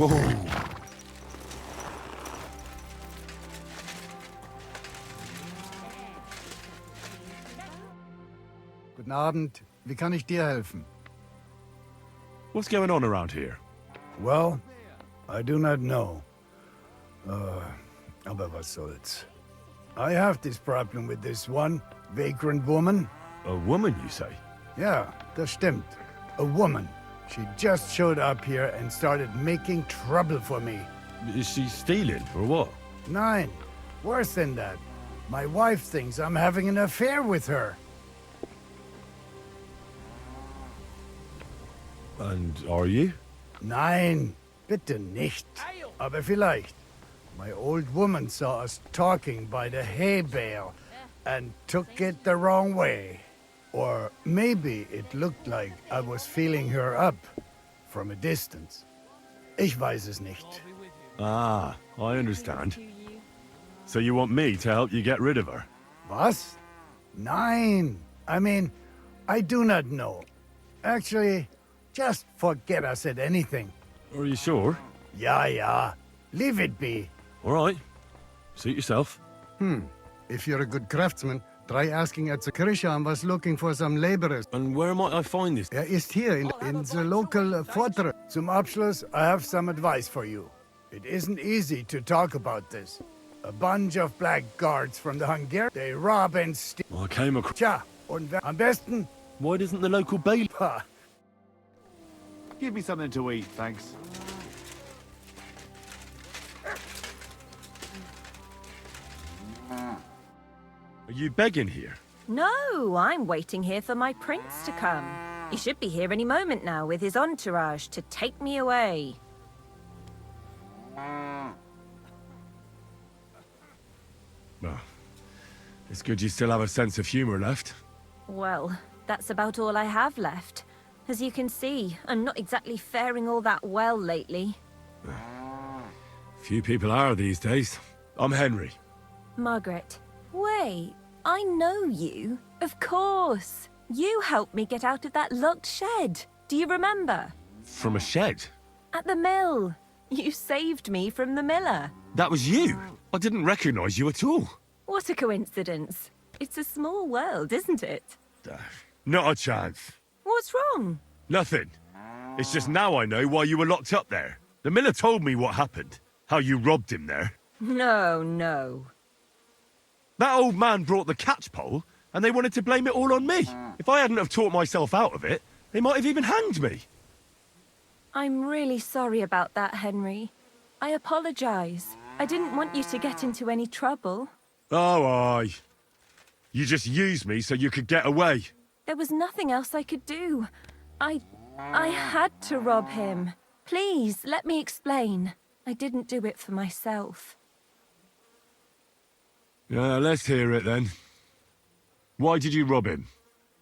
Whoa. Guten Abend. Wie kann ich dir helfen? What's going on around here? Well, I do not know. Aber was soll's. I have this problem with this one vagrant woman. A woman, you say? Yeah, das stimmt. A woman. She just showed up here and started making trouble for me. Is she stealing, or what? Nein, worse than that. My wife thinks I'm having an affair with her. And are you? Nein, bitte nicht. Aber vielleicht. My old woman saw us talking by the hay bale and took it the wrong way. Or maybe it looked like I was feeling her up from a distance. Ich weiß es nicht. Ah, I understand. So you want me to help you get rid of her? Was? Nein. I mean, I do not know. Actually, just forget I said anything. Are you sure? Ja. Leave it be. All right. Suit yourself. If you're a good craftsman, try asking at the Kirche and was looking for some laborers. And where might I find this? Ist hier in the local fortress. Zum Abschluss, I have some advice for you. It isn't easy to talk about this. A bunch of blackguards from the Hungarian, they rob and steal. I came across... Tja, und am besten? Why doesn't the local bailiff... Ha. Give me something to eat, thanks. Are you begging here? No, I'm waiting here for my prince to come. He should be here any moment now with his entourage to take me away. Well, it's good you still have a sense of humor left. Well, that's about all I have left. As you can see, I'm not exactly faring all that well lately. Few people are these days. I'm Henry. Margaret, wait, I know you. Of course. You helped me get out of that locked shed. Do you remember? From a shed? At the mill. You saved me from the miller. That was you? I didn't recognize you at all. What a coincidence. It's a small world, isn't it? Not a chance. What's wrong? Nothing. It's just now I know why you were locked up there. The miller told me what happened. How you robbed him there. No. That old man brought the catchpole, and they wanted to blame it all on me. If I hadn't have talked myself out of it, they might have even hanged me. I'm really sorry about that, Henry. I apologize. I didn't want you to get into any trouble. Oh, aye. You just used me so you could get away. There was nothing else I could do. I had to rob him. Please, let me explain. I didn't do it for myself. Let's hear it then. Why did you rob him?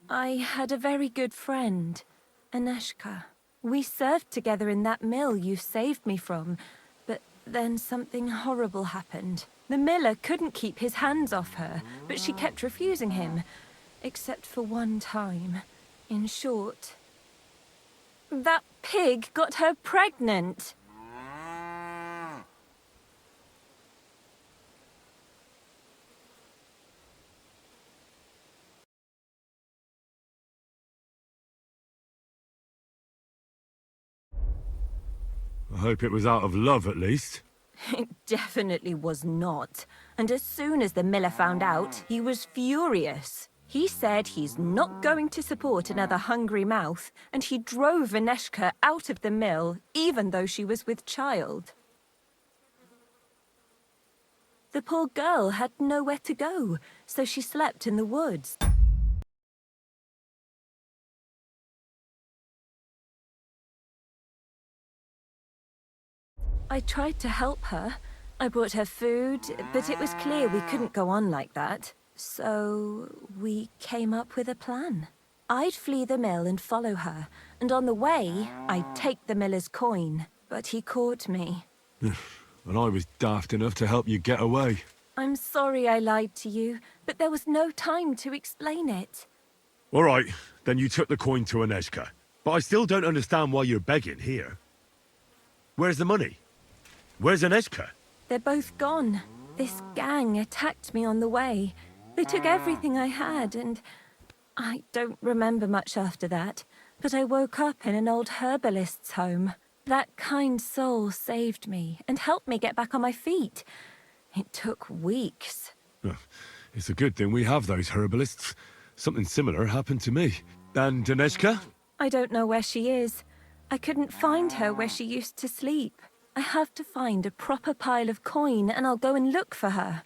I had a very good friend, Aneshka. We served together in that mill you saved me from, but then something horrible happened. The miller couldn't keep his hands off her, but she kept refusing him, except for one time. In short, that pig got her pregnant. I hope it was out of love, at least. It definitely was not. And as soon as the miller found out, he was furious. He said he's not going to support another hungry mouth, and he drove Aneshka out of the mill, even though she was with child. The poor girl had nowhere to go, so she slept in the woods. I tried to help her. I brought her food, but it was clear we couldn't go on like that. So we came up with a plan. I'd flee the mill and follow her, and on the way, I'd take the miller's coin. But he caught me. And I was daft enough to help you get away. I'm sorry I lied to you, but there was no time to explain it. All right, then you took the coin to Aneshka. But I still don't understand why you're begging here. Where's the money? Where's Aneshka? They're both gone. This gang attacked me on the way. They took everything I had, and I don't remember much after that. But I woke up in an old herbalist's home. That kind soul saved me and helped me get back on my feet. It took weeks. Oh, it's a good thing we have those herbalists. Something similar happened to me. And Aneshka? I don't know where she is. I couldn't find her where she used to sleep. I have to find a proper pile of coin and I'll go and look for her.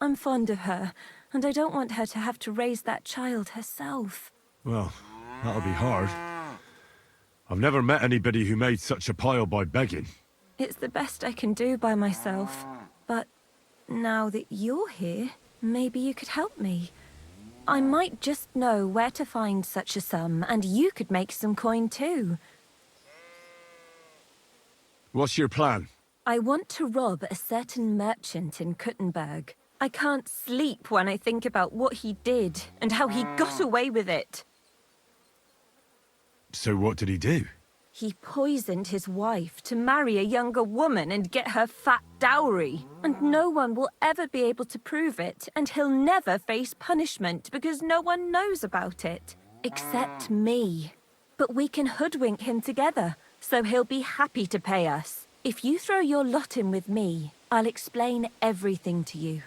I'm fond of her, and I don't want her to have to raise that child herself. Well, that'll be hard. I've never met anybody who made such a pile by begging. It's the best I can do by myself. But now that you're here, maybe you could help me. I might just know where to find such a sum, and you could make some coin too. What's your plan? I want to rob a certain merchant in Kuttenberg. I can't sleep when I think about what he did and how he got away with it. So what did he do? He poisoned his wife to marry a younger woman and get her fat dowry. And no one will ever be able to prove it, and he'll never face punishment because no one knows about it. Except me. But we can hoodwink him together, so he'll be happy to pay us. If you throw your lot in with me, I'll explain everything to you.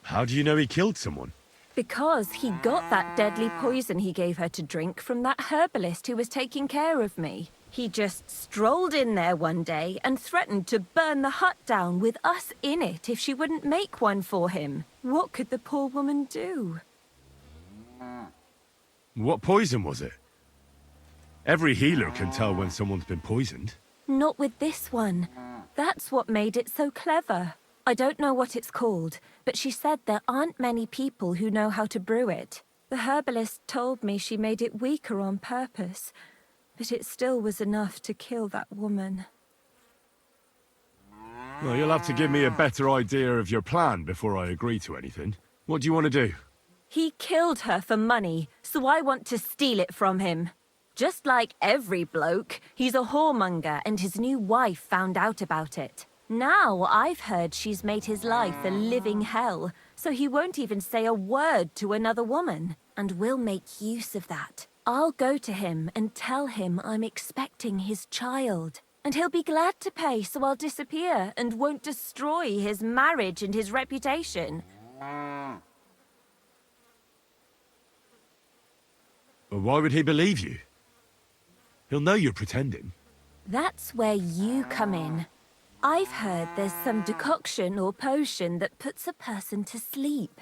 How do you know he killed someone? Because he got that deadly poison he gave her to drink from that herbalist who was taking care of me. He just strolled in there one day and threatened to burn the hut down with us in it if she wouldn't make one for him. What could the poor woman do? What poison was it? Every healer can tell when someone's been poisoned. Not with this one. That's what made it so clever. I don't know what it's called, but she said there aren't many people who know how to brew it. The herbalist told me she made it weaker on purpose, but it still was enough to kill that woman. Well, you'll have to give me a better idea of your plan before I agree to anything. What do you want to do? He killed her for money, so I want to steal it from him. Just like every bloke, he's a whoremonger and his new wife found out about it. Now I've heard she's made his life a living hell, so he won't even say a word to another woman. And we'll make use of that. I'll go to him and tell him I'm expecting his child. And he'll be glad to pay, so I'll disappear and won't destroy his marriage and his reputation. Well, why would he believe you? He'll know you're pretending. That's where you come in. I've heard there's some decoction or potion that puts a person to sleep.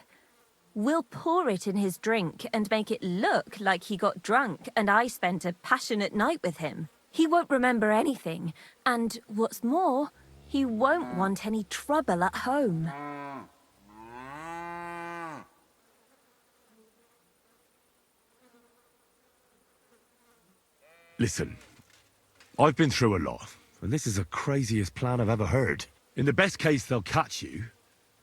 We'll pour it in his drink and make it look like he got drunk and I spent a passionate night with him. He won't remember anything, and what's more, he won't want any trouble at home. Listen, I've been through a lot, and this is the craziest plan I've ever heard. In the best case, they'll catch you.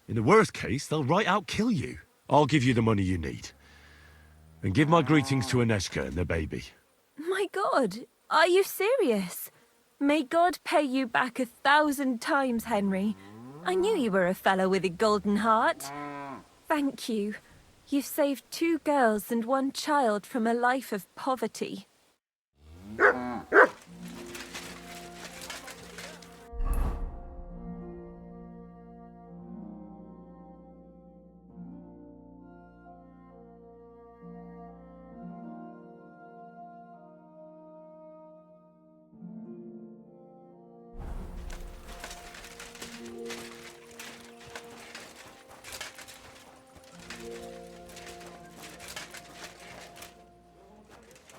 In the worst case, they'll right out kill you. I'll give you the money you need. And give my greetings to Aneshka and the baby. My God, are you serious? May God pay you back 1,000 times, Henry. I knew you were a fellow with a golden heart. Thank you. You've saved 2 girls and 1 child from a life of poverty.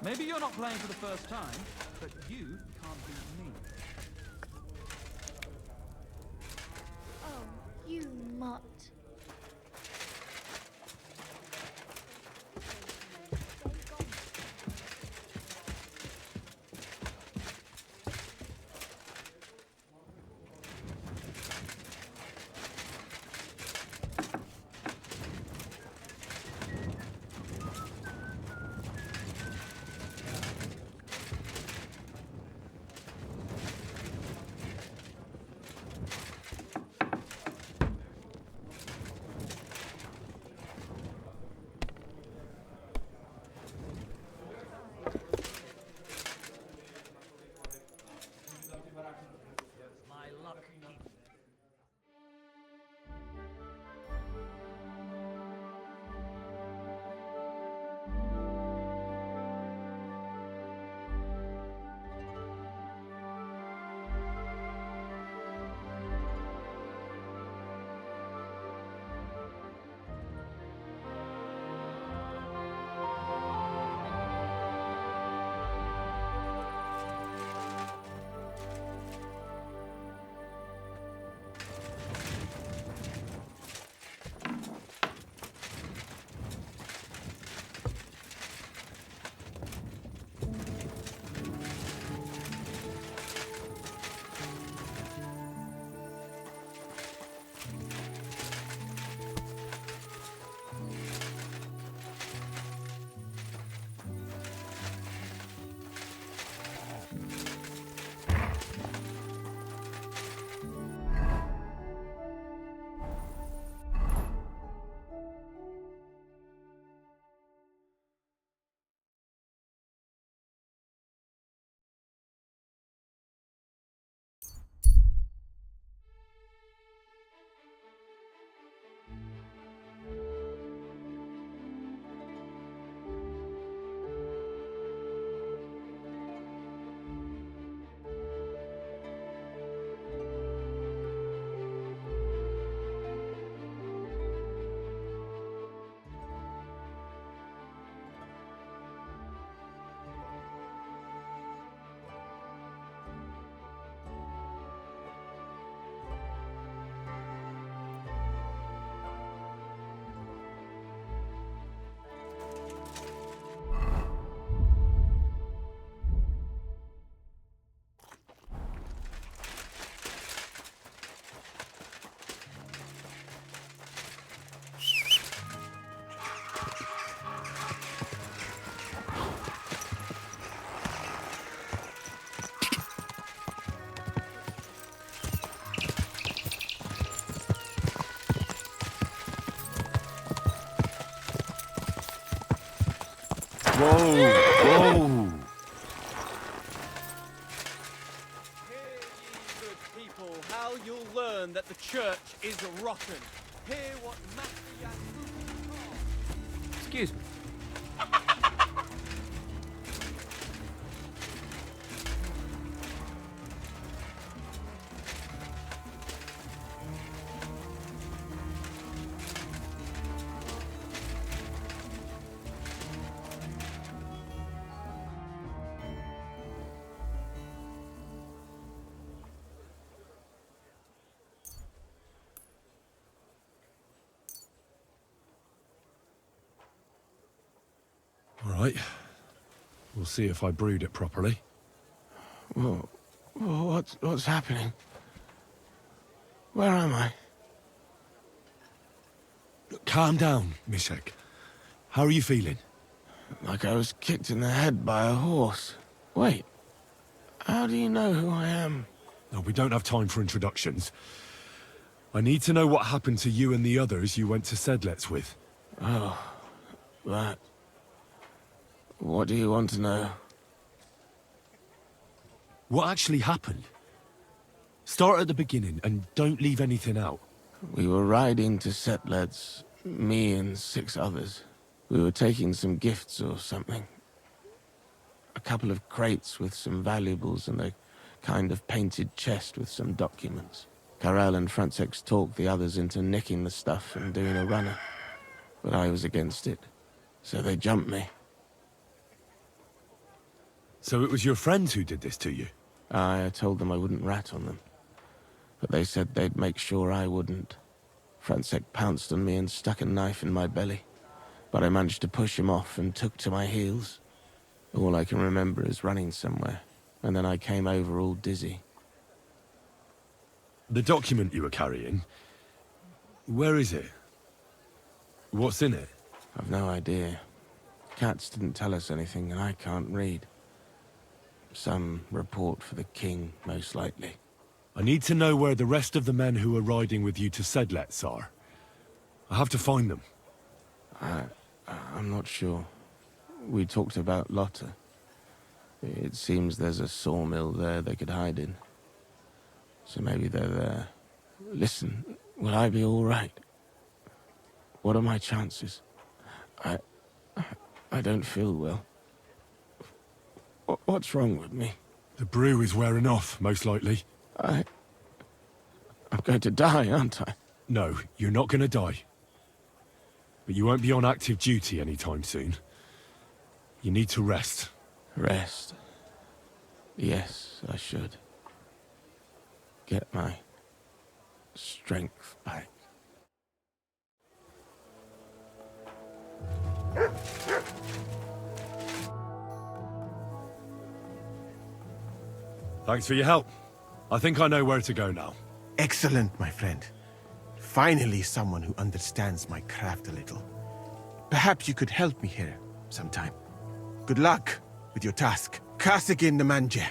Maybe you're not playing for the first time, but you can't beat me. Oh, you mutt. Whoa! Hear ye, good people, how you'll learn that the church is rotten. Hear what Matthew and Excuse me. All right. We'll see if I brewed it properly. Whoa. What's happening? Where am I? Calm down, Mishek. How are you feeling? Like I was kicked in the head by a horse. Wait. How do you know who I am? No, we don't have time for introductions. I need to know what happened to you and the others you went to Sedlets with. Oh, that. What do you want to know? What actually happened? Start at the beginning and don't leave anything out. We were riding to Setleds, me and 6 others. We were taking some gifts or something. A couple of crates with some valuables and a kind of painted chest with some documents. Karel and Francex talked the others into nicking the stuff and doing a runner. But I was against it, so they jumped me. So it was your friends who did this to you? I told them I wouldn't rat on them. But they said they'd make sure I wouldn't. Francex pounced on me and stuck a knife in my belly. But I managed to push him off and took to my heels. All I can remember is running somewhere, and then I came over all dizzy. The document you were carrying, where is it? What's in it? I've no idea. Cats didn't tell us anything, and I can't read. Some report for the king, most likely. I need to know where the rest of the men who are riding with you to Sedlets are. I have to find them. I'm not sure. We talked about Lotta. It seems there's a sawmill there they could hide in. So maybe they're there. Listen, will I be all right? What are my chances? I don't feel well. What's wrong with me? The brew is wearing off, most likely. I'm going to die, aren't I? No, you're not going to die. But you won't be on active duty anytime soon. You need to rest. Rest. Yes, I should. Get my strength back. Thanks for your help. I think I know where to go now. Excellent, my friend. Finally someone who understands my craft a little. Perhaps you could help me here sometime. Good luck with your task. Kasagin the Manje.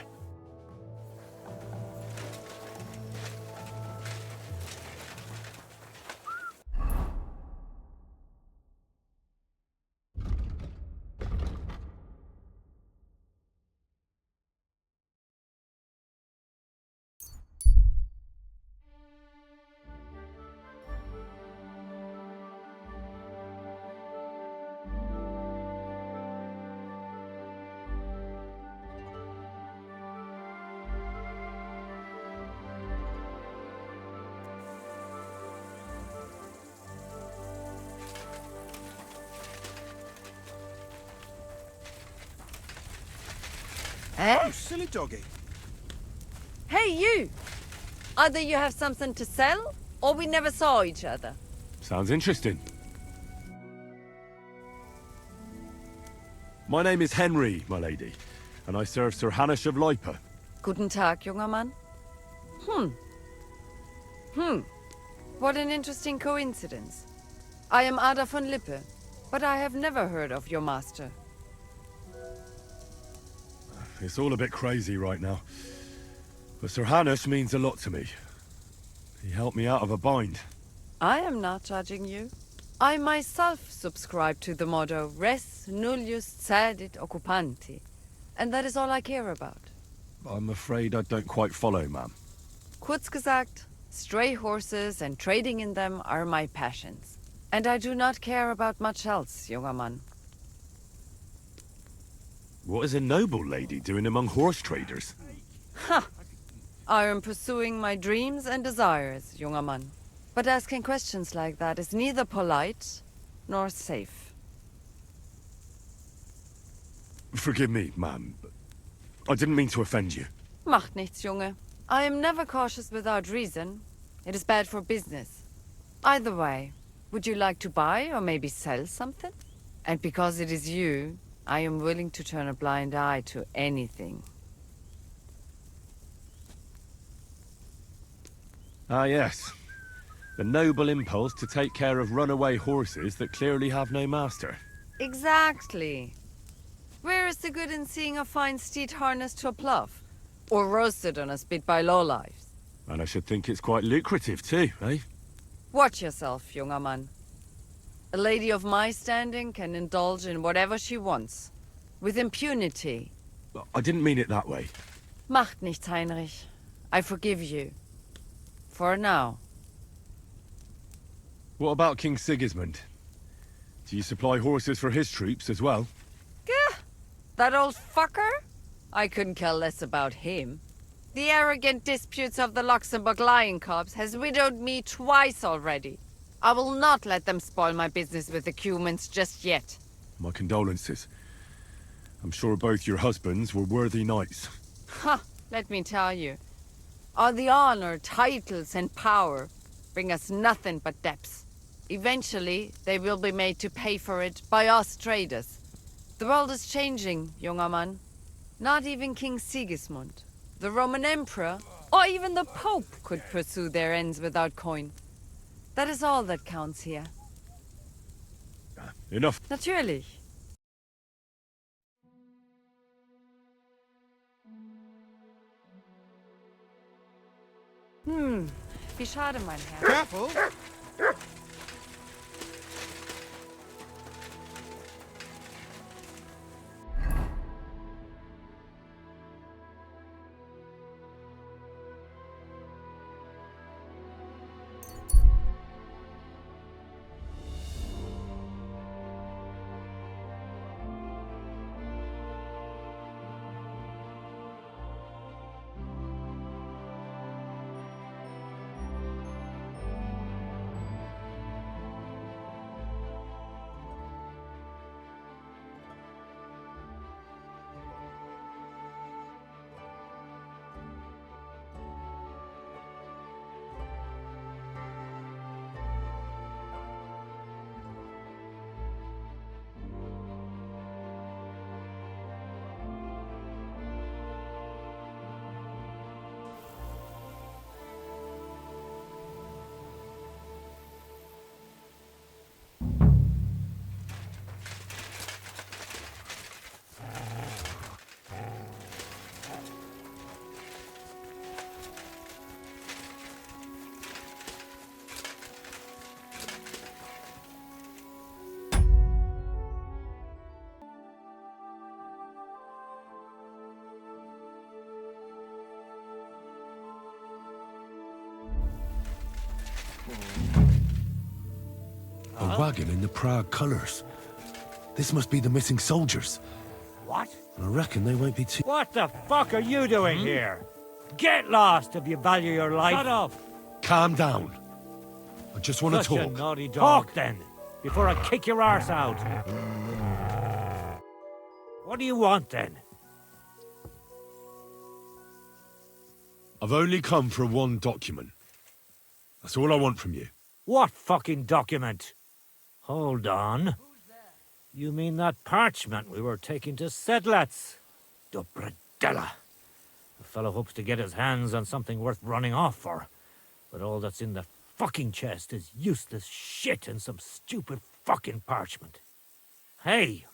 Eh? You silly doggy. Hey, you! Either you have something to sell, or we never saw each other. Sounds interesting. My name is Henry, my lady, and I serve Sir Hanush of Lipa. Guten Tag, junger Mann. What an interesting coincidence. I am Ada von Lippe, but I have never heard of your master. It's all a bit crazy right now. But Sir Hanush means a lot to me. He helped me out of a bind. I am not judging you. I myself subscribe to the motto res nullius cedit occupanti, and that is all I care about. I'm afraid I don't quite follow, ma'am. Kurz gesagt, stray horses and trading in them are my passions. And I do not care about much else, junger Mann. What is a noble lady doing among horse traders? Ha! I am pursuing my dreams and desires, junger Mann. But asking questions like that is neither polite nor safe. Forgive me, ma'am. I didn't mean to offend you. Macht nichts, Junge. I am never cautious without reason. It is bad for business. Either way, would you like to buy or maybe sell something? And because it is you, I am willing to turn a blind eye to anything. Ah, yes. The noble impulse to take care of runaway horses that clearly have no master. Exactly. Where is the good in seeing a fine steed harnessed to a plough? Or roasted on a spit by lowlifes? And I should think it's quite lucrative too, eh? Watch yourself, junger Mann. A lady of my standing can indulge in whatever she wants. With impunity. I didn't mean it that way. Macht nichts, Heinrich. I forgive you. For now. What about King Sigismund? Do you supply horses for his troops as well? Gah! That old fucker? I couldn't care less about him. The arrogant disputes of the Luxembourg Lion Cubs has widowed me twice already. I will not let them spoil my business with the Cumans just yet. My condolences. I'm sure both your husbands were worthy knights. Ha! Let me tell you. All the honor, titles, and power bring us nothing but debts. Eventually, they will be made to pay for it by us traders. The world is changing, junger Mann. Not even King Sigismund, the Roman Emperor, or even the Pope could pursue their ends without coin. That is all that counts here. Enough. Natürlich. Wie schade, mein Herr. Careful! A wagon in the Prague colours. This must be the missing soldiers. What? I reckon they won't be too... What the fuck are you doing here? Get lost if you value your life. Shut up. Calm down. I just want to Such a talk. naughty dog. Talk then, before I kick your arse out. What do you want then? I've only come for one document. That's all I want from you. What fucking document? Hold on. You mean that parchment we were taking to Sedlets? Dobredella. The fellow hopes to get his hands on something worth running off for. But all that's in the fucking chest is useless shit and some stupid fucking parchment. Hey,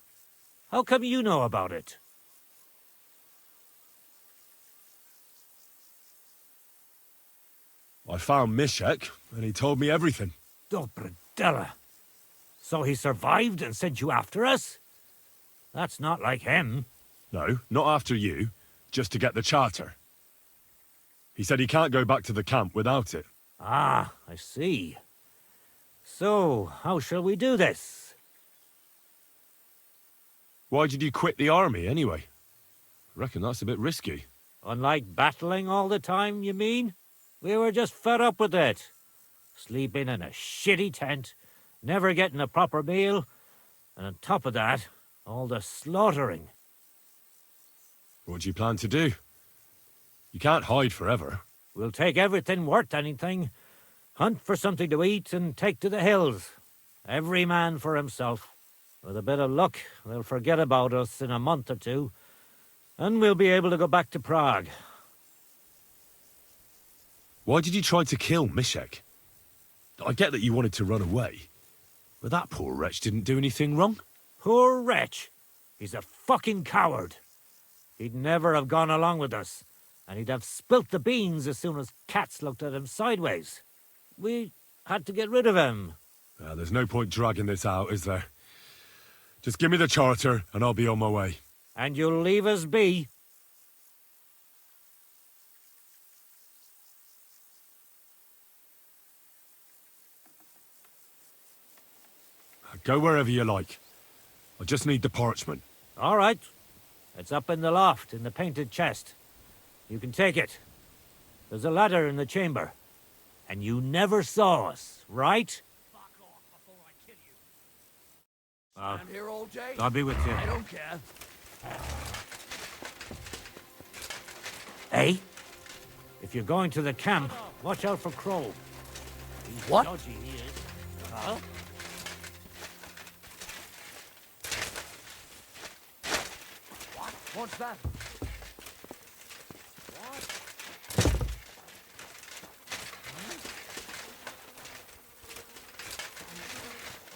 how come you know about it? I found Mishek, and he told me everything. Dobredella. So he survived and sent you after us? That's not like him. No, not after you. Just to get the charter. He said he can't go back to the camp without it. Ah, I see. So, how shall we do this? Why did you quit the army, anyway? Reckon that's a bit risky. Unlike battling all the time, you mean? We were just fed up with it. Sleeping in a shitty tent, never getting a proper meal, and on top of that, all the slaughtering. What do you plan to do? You can't hide forever. We'll take everything worth anything, hunt for something to eat, and take to the hills. Every man for himself. With a bit of luck, they'll forget about us in a month or two, and we'll be able to go back to Prague. Why did you try to kill Mishek? I get that you wanted to run away, but that poor wretch didn't do anything wrong. Poor wretch. He's a fucking coward. He'd never have gone along with us, and he'd have spilt the beans as soon as cats looked at him sideways. We had to get rid of him. There's no point dragging this out, is there? Just give me the charter, and I'll be on my way. And you'll leave us be? Go wherever you like. I just need the parchment. All right. It's up in the loft, in the painted chest. You can take it. There's a ladder in the chamber. And you never saw us, right? Fuck off before I kill you. Stand here all day? I'll be with you. I don't care. Hey? If you're going to the camp, watch out for Crow. He's What? dodgy, he is. Huh? What's that?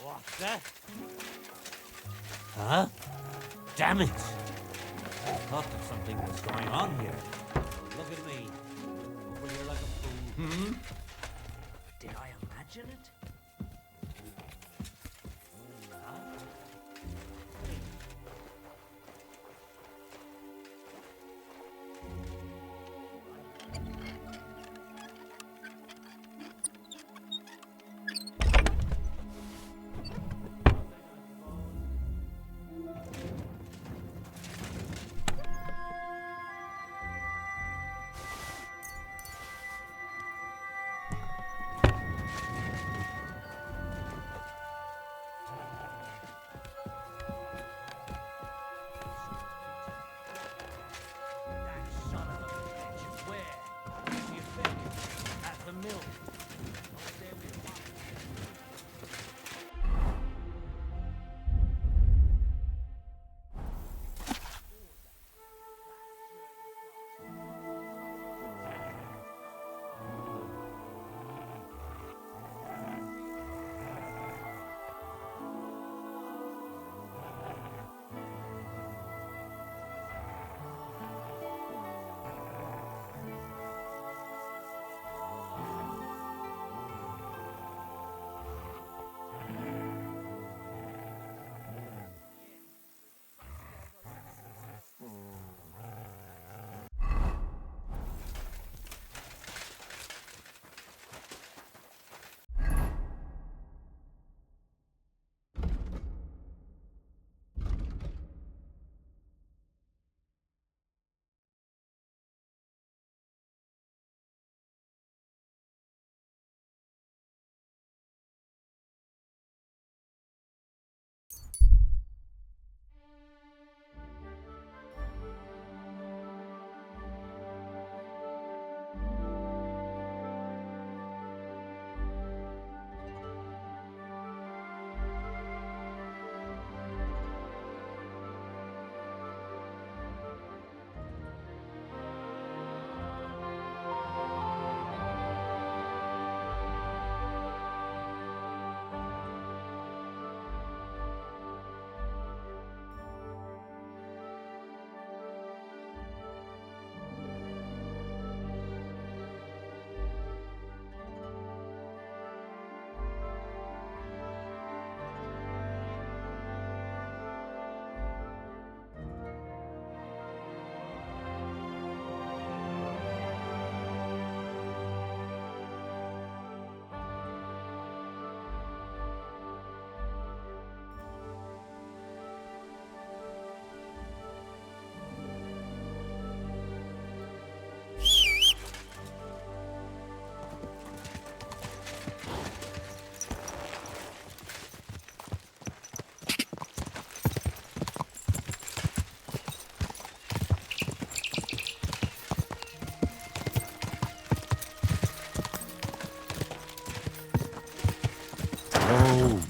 What's that? Huh? Damn it! I thought that something was going on here. Look at me. Over here like a fool. Did I imagine it?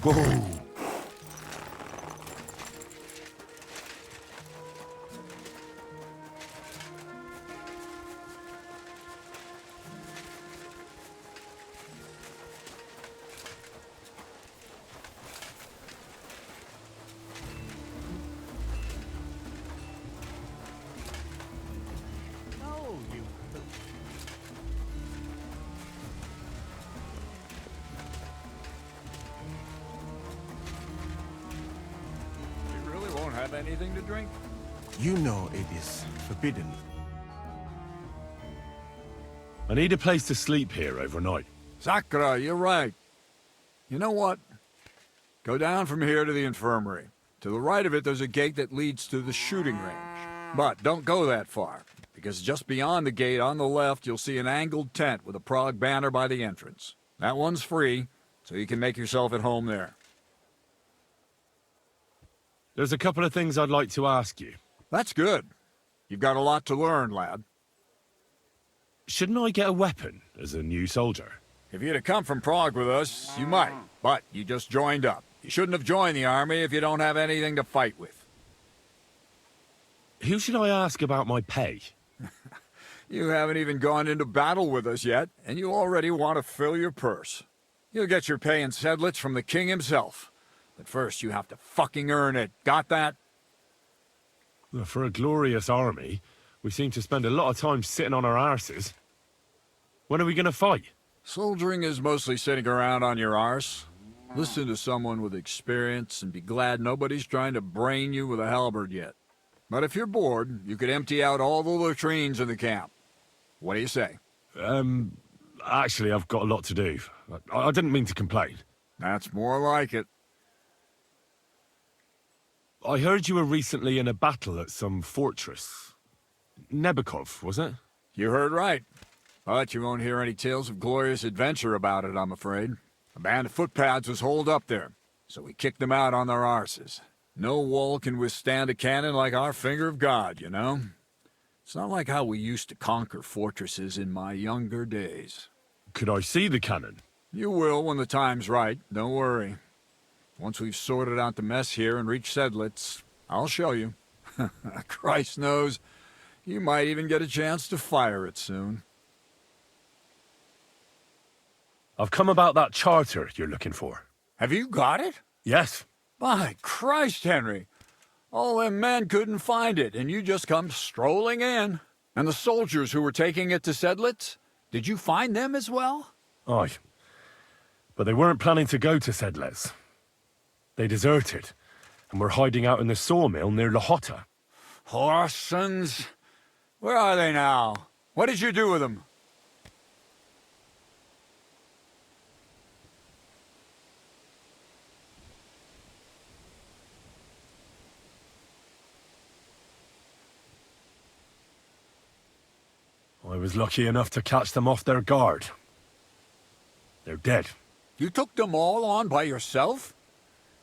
Whoa! You really won't have anything to drink? You know it is forbidden. I need a place to sleep here overnight. Sakura, you're right. You know what? Go down from here to the infirmary. To the right of it, there's a gate that leads to the shooting range. But don't go that far, because just beyond the gate on the left, you'll see an angled tent with a Prague banner by the entrance. That one's free, so you can make yourself at home there. There's a couple of things I'd like to ask you. That's good. You've got a lot to learn, lad. Shouldn't I get a weapon as a new soldier? If you'd have come from Prague with us, you might. But you just joined up. You shouldn't have joined the army if you don't have anything to fight with. Who should I ask about my pay? You haven't even gone into battle with us yet, and you already want to fill your purse. You'll get your pay in sedlets from the king himself. But first, you have to fucking earn it. Got that? Well, for a glorious army, we seem to spend a lot of time sitting on our arses. When are we going to fight? Soldiering is mostly sitting around on your arse. Listen to someone with experience and be glad nobody's trying to brain you with a halberd yet. But if you're bored, you could empty out all the latrines in the camp. What do you say? Actually, I've got a lot to do. I didn't mean to complain. That's more like it. I heard you were recently in a battle at some fortress. Nebukov, was it? You heard right. But you won't hear any tales of glorious adventure about it, I'm afraid. A band of footpads was holed up there, so we kicked them out on their arses. No wall can withstand a cannon like our finger of God, you know? It's not like how we used to conquer fortresses in my younger days. Could I see the cannon? You will when the time's right, don't worry. Once we've sorted out the mess here and reached Sedlitz, I'll show you. Christ knows, you might even get a chance to fire it soon. I've come about that charter you're looking for. Have you got it? Yes. By Christ, Henry. All them men couldn't find it, and you just come strolling in. And the soldiers who were taking it to Sedlitz, did you find them as well? Aye. But they weren't planning to go to Sedlitz. They deserted, and were hiding out in the sawmill near Lahota. Horsons. Where are they now? What did you do with them? I was lucky enough to catch them off their guard. They're dead. You took them all on by yourself?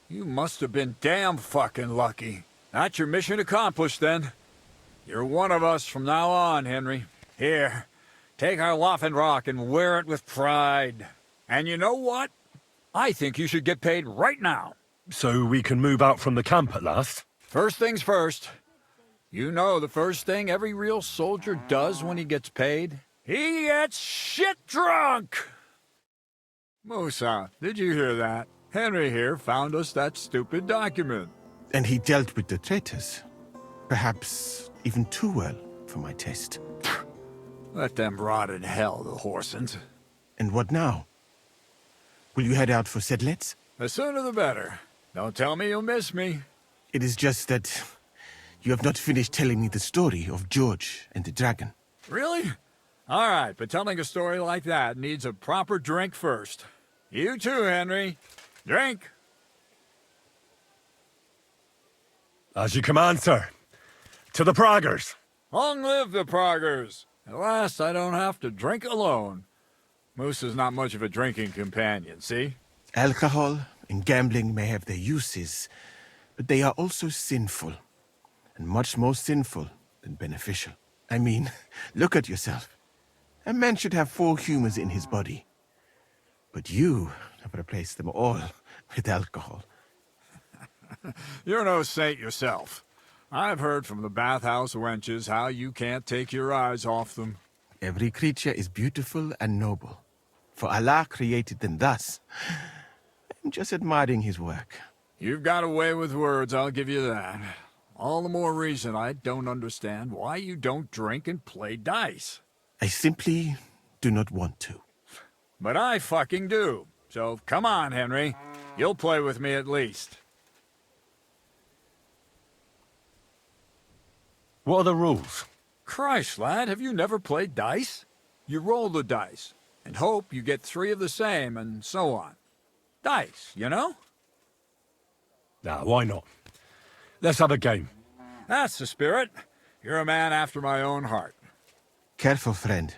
You must have been damn fucking lucky. That's your mission accomplished, then. You're one of us from now on, Henry. Here, take our Waffenrock and wear it with pride. And you know what? I think you should get paid right now. So we can move out from the camp at last? First things first. You know the first thing every real soldier does when he gets paid? He gets shit drunk! Musa, did you hear that? Henry here found us that stupid document. And he dealt with the traitors. Perhaps even too well for my taste. Let them rot in hell, the Horsens. And what now? Will you head out for Sedlitz? The sooner the better. Don't tell me you'll miss me. It is just that you have not finished telling me the story of George and the dragon. Really? All right, but telling a story like that needs a proper drink first. You too, Henry. Drink. As you command, sir. To the Praggers. Long live the Praggers. At last, I don't have to drink alone. Moose is not much of a drinking companion, see? Alcohol and gambling may have their uses, but they are also sinful. And much more sinful than beneficial. I mean, look at yourself. A man should have 4 humors in his body. But you I've replaced them all with alcohol. You're no saint yourself. I've heard from the bathhouse wenches how you can't take your eyes off them. Every creature is beautiful and noble, for Allah created them thus. I'm just admiring his work. You've got a way with words, I'll give you that. All the more reason I don't understand why you don't drink and play dice. I simply do not want to. But I fucking do. So come on, Henry. You'll play with me at least. What are the rules? Christ, lad, have you never played dice? You roll the dice, and hope you get 3 of the same, and so on. Dice, you know? Nah, why not? Let's have a game. That's the spirit. You're a man after my own heart. Careful, friend.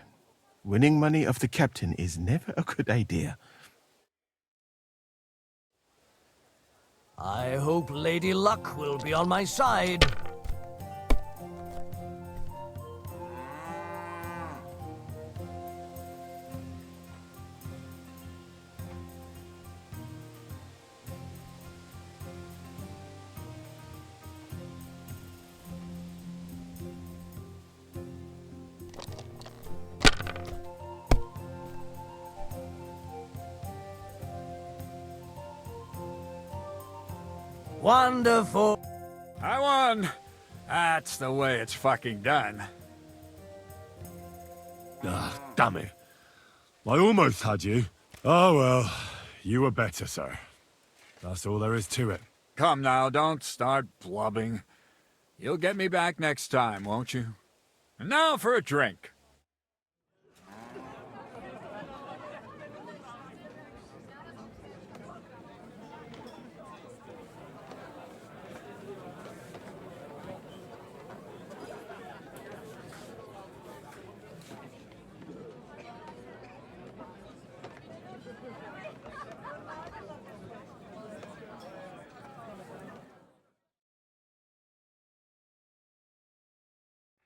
Winning money of the captain is never a good idea. I hope Lady Luck will be on my side. Wonderful. I won. That's the way it's fucking done. Ah, damn it. I almost had you. Oh well, you were better, sir. That's all there is to it. Come now, don't start blubbing. You'll get me back next time, won't you? And now for a drink.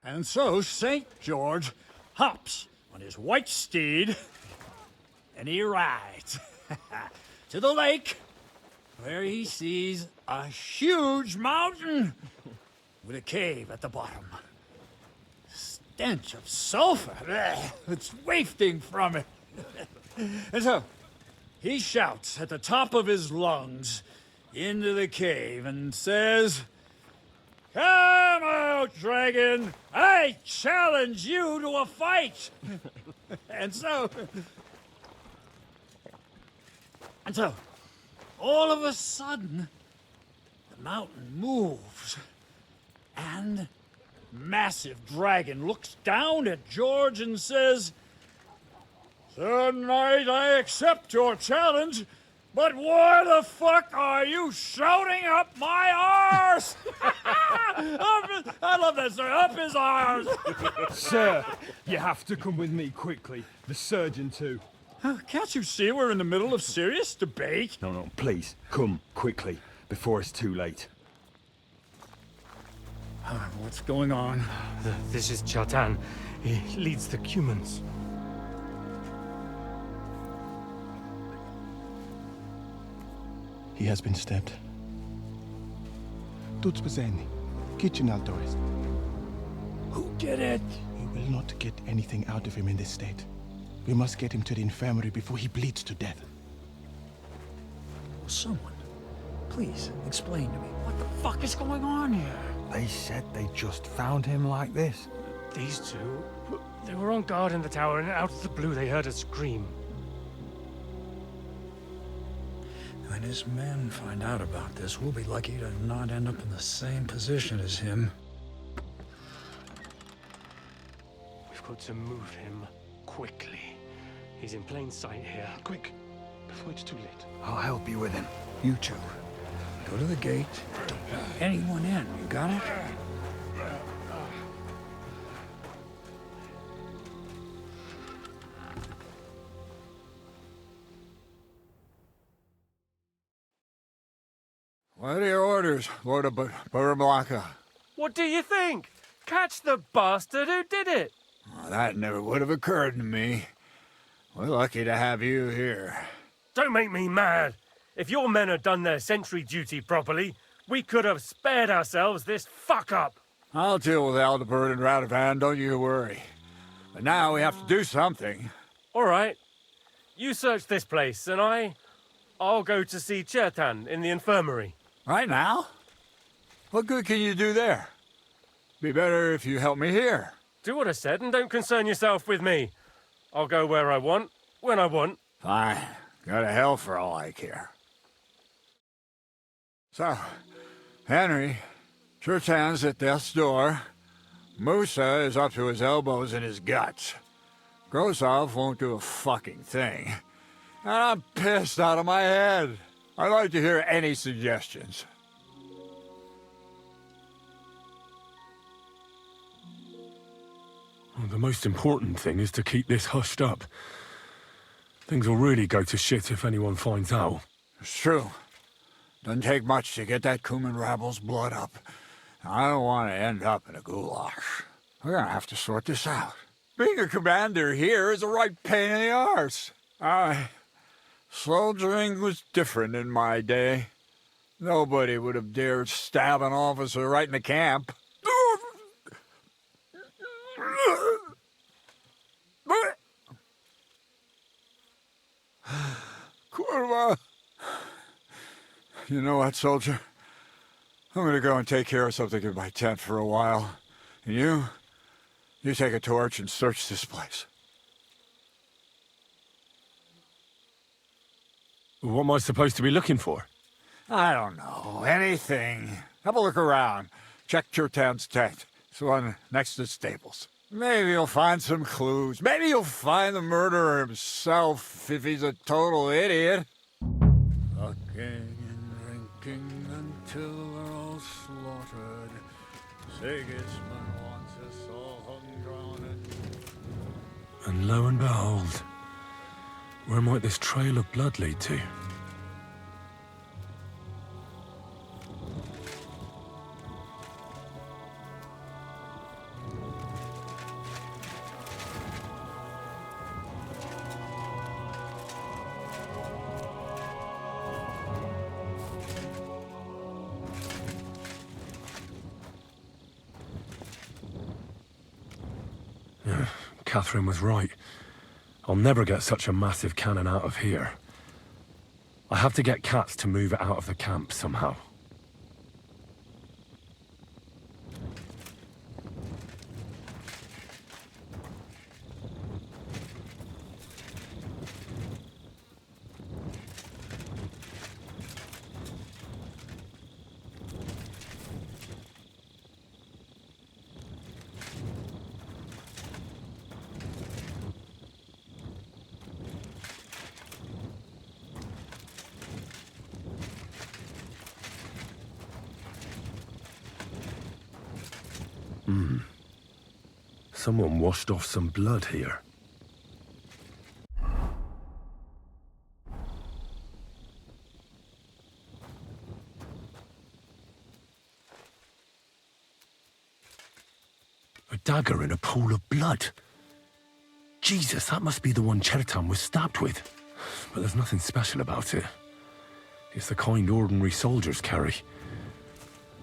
And so St. George hops on his white steed, and he rides to the lake, where he sees a huge mountain with a cave at the bottom. Stench of sulfur, it's wafting from it. And so he shouts at the top of his lungs into the cave and says, "Come out, dragon! I challenge you to a fight!" And so, all of a sudden, the mountain moves, and massive dragon looks down at George and says, "Sir Knight, I accept your challenge, but why the fuck are you shouting up my arse?" I love that, sir. Up his arse. Sir, you have to come with me quickly. The surgeon too. Can't you see we're in the middle of serious debate? No, please, come quickly, before it's too late. What's going on? This is Chatan. He leads the Cumans. He has been stabbed. Tuts bezeni. Kitchen outdoors. Who did it? We will not get anything out of him in this state. We must get him to the infirmary before he bleeds to death. Someone, please explain to me. What the fuck is going on here? They said they just found him like this. These two, they were on guard in the tower, and out of the blue they heard a scream. When his men find out about this, we'll be lucky to not end up in the same position as him. We've got to move him quickly. He's in plain sight here. Quick, before it's too late. I'll help you with him. You two. Go to the gate. Don't let anyone in. You got it? What are your orders, Lord of Buramlaka? What do you think? Catch the bastard who did it! That never would have occurred to me. We're lucky to have you here. Don't make me mad. If your men had done their sentry duty properly, we could have spared ourselves this fuck-up. I'll deal with Aldebert and Radovan, don't you worry. But now we have to do something. All right. You search this place, and I'll go to see Chertan in the infirmary. Right now? What good can you do there? Be better if you help me here. Do what I said, and don't concern yourself with me. I'll go where I want, when I want. Fine. Go to hell for all I care. So, Henry, Chertan's at death's door. Musa is up to his elbows in his guts. Grosov won't do a fucking thing. And I'm pissed out of my head. I'd like to hear any suggestions. Well, the most important thing is to keep this hushed up. Things will really go to shit if anyone finds out. It's true. Doesn't take much to get that Kuman rabble's blood up. I don't want to end up in a goulash. We're gonna have to sort this out. Being a commander here is a right pain in the arse. Soldiering was different in my day. Nobody would have dared stab an officer right in the camp. Kurva! You know what, soldier? I'm gonna go and take care of something in my tent for a while. And you take a torch and search this place. What am I supposed to be looking for? I don't know. Anything. Have a look around. Check Chertan's tent. It's the one next to the stables. Maybe you'll find some clues. Maybe you'll find the murderer himself if he's a total idiot. Fucking and drinking until we're all slaughtered. Sigismund wants us all hung, drawn, And lo and behold, where might this trail of blood lead to? Catherine was right. I'll never get such a massive cannon out of here. I have to get Katz to move it out of the camp somehow. Someone washed off some blood here. A dagger in a pool of blood. Jesus, that must be the one Chertan was stabbed with. But there's nothing special about it. It's the kind ordinary soldiers carry.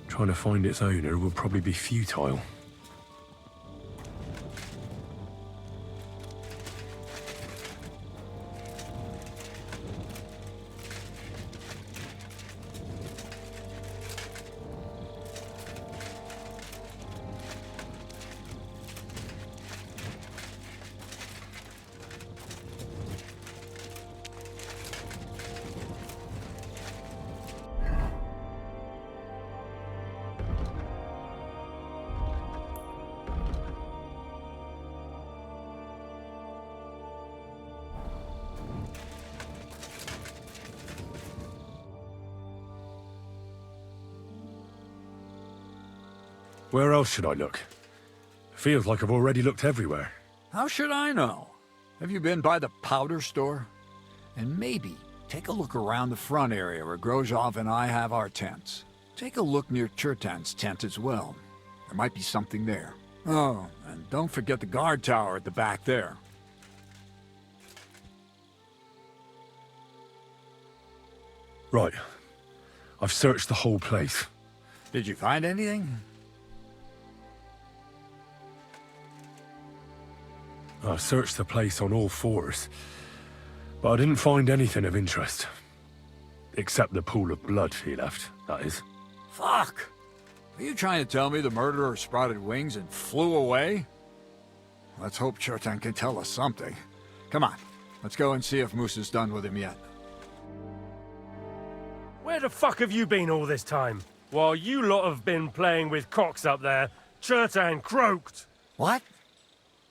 Trying to find its owner will probably be futile. Where else should I look? Feels like I've already looked everywhere. How should I know? Have you been by the powder store? And maybe take a look around the front area where Grozov and I have our tents. Take a look near Chertan's tent as well. There might be something there. Oh, and don't forget the guard tower at the back there. Right. I've searched the whole place. Did you find anything? I've searched the place on all fours, but I didn't find anything of interest. Except the pool of blood he left, that is. Fuck! Are you trying to tell me the murderer sprouted wings and flew away? Let's hope Chertan can tell us something. Come on, let's go and see if Moose is done with him yet. Where the fuck have you been all this time? While you lot have been playing with cocks up there, Chertan croaked. What?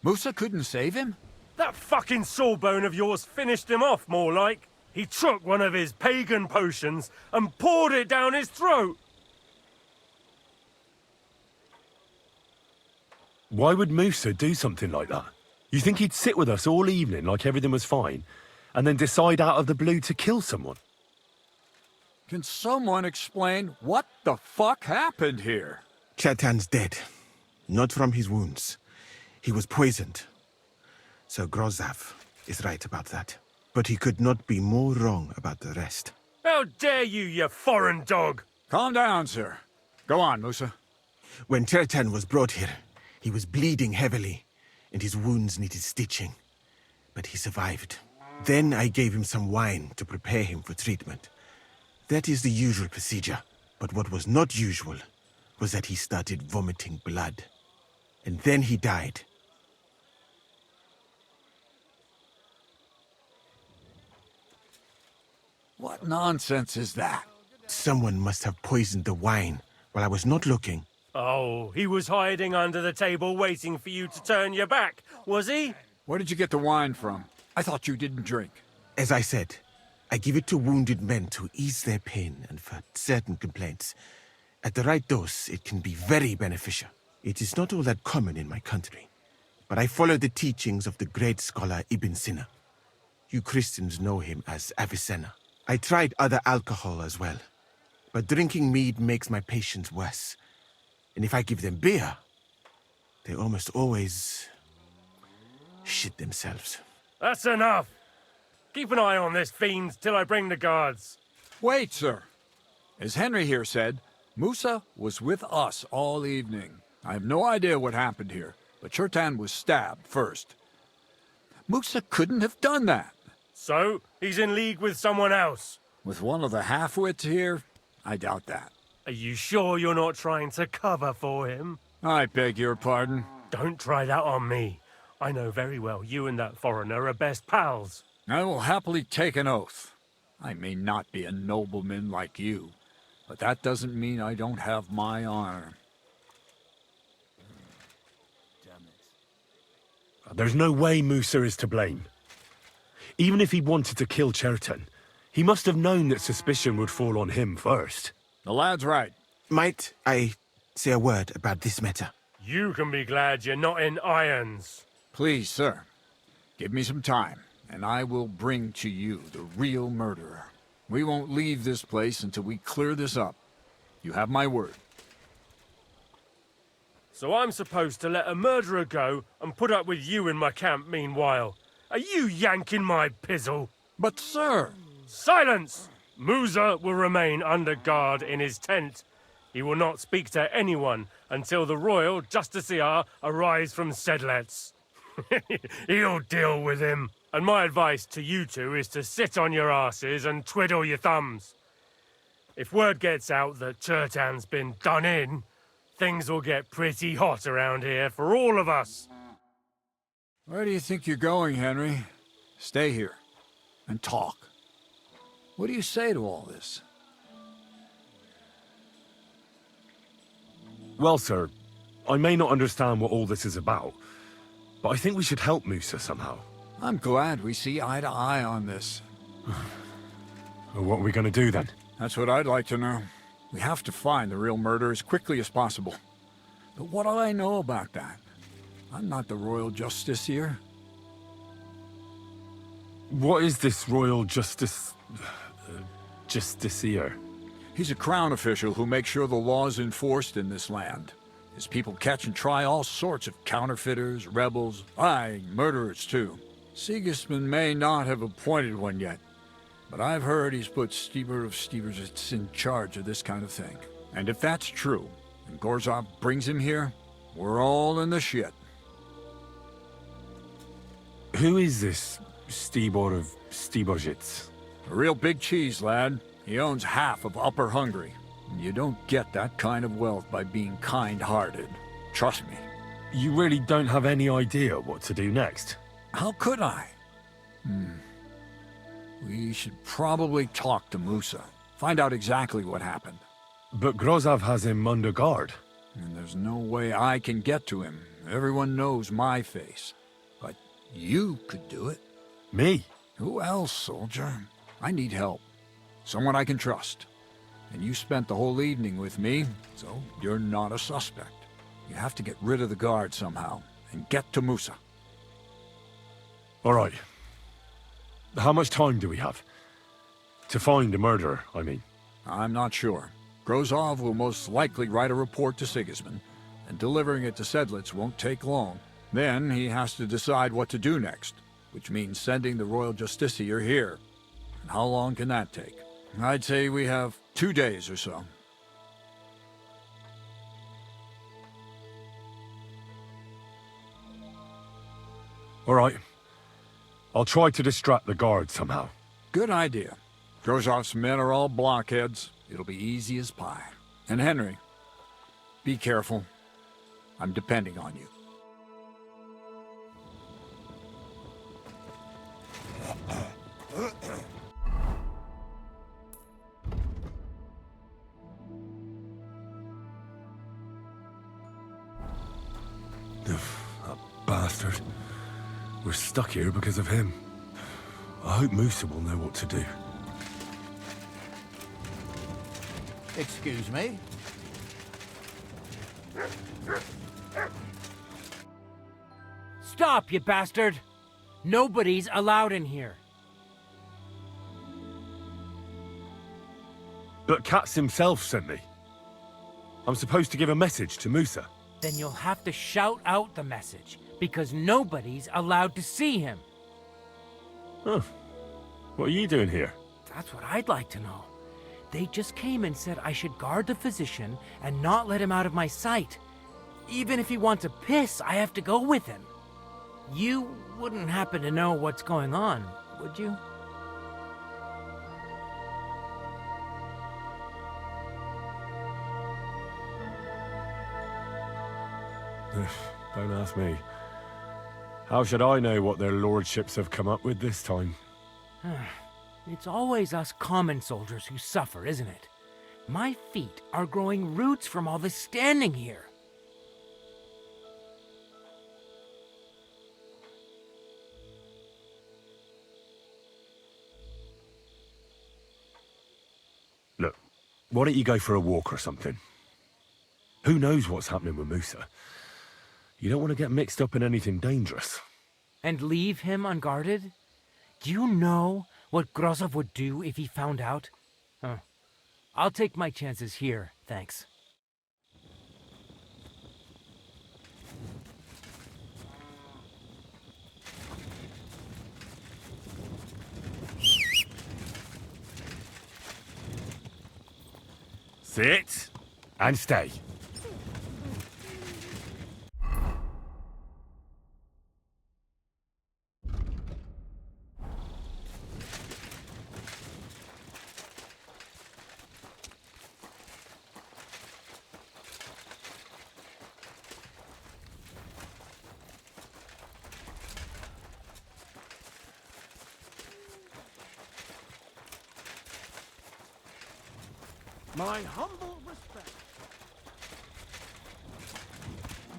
Musa couldn't save him? That fucking sawbone of yours finished him off, more like. He took one of his pagan potions and poured it down his throat. Why would Musa do something like that? You think he'd sit with us all evening like everything was fine, and then decide out of the blue to kill someone? Can someone explain what the fuck happened here? Chertan's dead. Not from his wounds. He was poisoned. So Grozav is right about that. But he could not be more wrong about the rest. How dare you foreign dog! Calm down, sir. Go on, Musa. When Chertan was brought here, he was bleeding heavily, and his wounds needed stitching. But he survived. Then I gave him some wine to prepare him for treatment. That is the usual procedure. But what was not usual was that he started vomiting blood. And then he died. What nonsense is that? Someone must have poisoned the wine while I was not looking. Oh, he was hiding under the table waiting for you to turn your back, was he? Where did you get the wine from? I thought you didn't drink. As I said, I give it to wounded men to ease their pain and for certain complaints. At the right dose, it can be very beneficial. It is not all that common in my country, but I follow the teachings of the great scholar Ibn Sina. You Christians know him as Avicenna. I tried other alcohol as well, but drinking mead makes my patients worse. And if I give them beer, they almost always shit themselves. That's enough. Keep an eye on this fiend till I bring the guards. Wait, sir. As Henry here said, Musa was with us all evening. I have no idea what happened here, but Chertan was stabbed first. Musa couldn't have done that. So, he's in league with someone else? With one of the half-wits here? I doubt that. Are you sure you're not trying to cover for him? I beg your pardon. Don't try that on me. I know very well you and that foreigner are best pals. I will happily take an oath. I may not be a nobleman like you, but that doesn't mean I don't have my honor. There's no way Musa is to blame. Even if he wanted to kill Chertan, he must have known that suspicion would fall on him first. The lad's right. Might I say a word about this matter? You can be glad you're not in irons. Please, sir. Give me some time, and I will bring to you the real murderer. We won't leave this place until we clear this up. You have my word. So I'm supposed to let a murderer go and put up with you in my camp meanwhile. Are you yanking my pizzle? But, sir... Silence! Musa will remain under guard in his tent. He will not speak to anyone until the royal justiciar arrives from Sedlets. He'll deal with him. And my advice to you two is to sit on your asses and twiddle your thumbs. If word gets out that Chertan's been done in, things will get pretty hot around here for all of us. Where do you think you're going, Henry? Stay here and talk. What do you say to all this? Well, sir, I may not understand what all this is about, but I think we should help Musa somehow. I'm glad we see eye to eye on this. Well, what are we going to do then? That's what I'd like to know. We have to find the real murderer as quickly as possible. But what do I know about that? I'm not the royal justiciar. What is this royal justiciar? He's a crown official who makes sure the law is enforced in this land. His people catch and try all sorts of counterfeiters, rebels, aye, murderers too. Sigismund may not have appointed one yet, but I've heard he's put Steber of Stebersitz in charge of this kind of thing. And if that's true, and Gorzov brings him here, we're all in the shit. Who is this Stibor of Stebersitz? A real big cheese, lad. He owns half of Upper Hungary. You don't get that kind of wealth by being kind-hearted. Trust me. You really don't have any idea what to do next? How could I? We should probably talk to Musa. Find out exactly what happened. But Grozov has him under guard. And there's no way I can get to him. Everyone knows my face. But you could do it. Me? Who else, soldier? I need help. Someone I can trust. And you spent the whole evening with me, so you're not a suspect. You have to get rid of the guard somehow, and get to Musa. All right. How much time do we have? To find the murderer, I mean. I'm not sure. Grozov will most likely write a report to Sigismund, and delivering it to Sedlitz won't take long. Then he has to decide what to do next, which means sending the Royal Justiciar here. And how long can that take? I'd say we have 2 days or so. All right. I'll try to distract the guard somehow. Good idea. Grozov's men are all blockheads. It'll be easy as pie. And Henry, be careful. I'm depending on you. That bastard. We're stuck here because of him. I hope Musa will know what to do. Excuse me? Stop, you bastard! Nobody's allowed in here. But Katz himself sent me. I'm supposed to give a message to Musa. Then you'll have to shout out the message, because nobody's allowed to see him. Huh. What are you doing here? That's what I'd like to know. They just came and said I should guard the physician and not let him out of my sight. Even if he wants to piss, I have to go with him. You wouldn't happen to know what's going on, would you? Don't ask me. How should I know what their lordships have come up with this time? It's always us common soldiers who suffer, isn't it? My feet are growing roots from all this standing here. Look, why don't you go for a walk or something? Who knows what's happening with Musa? You don't want to get mixed up in anything dangerous. And leave him unguarded? Do you know what Grozov would do if he found out? I'll take my chances here, thanks. Sit and stay. My humble respect.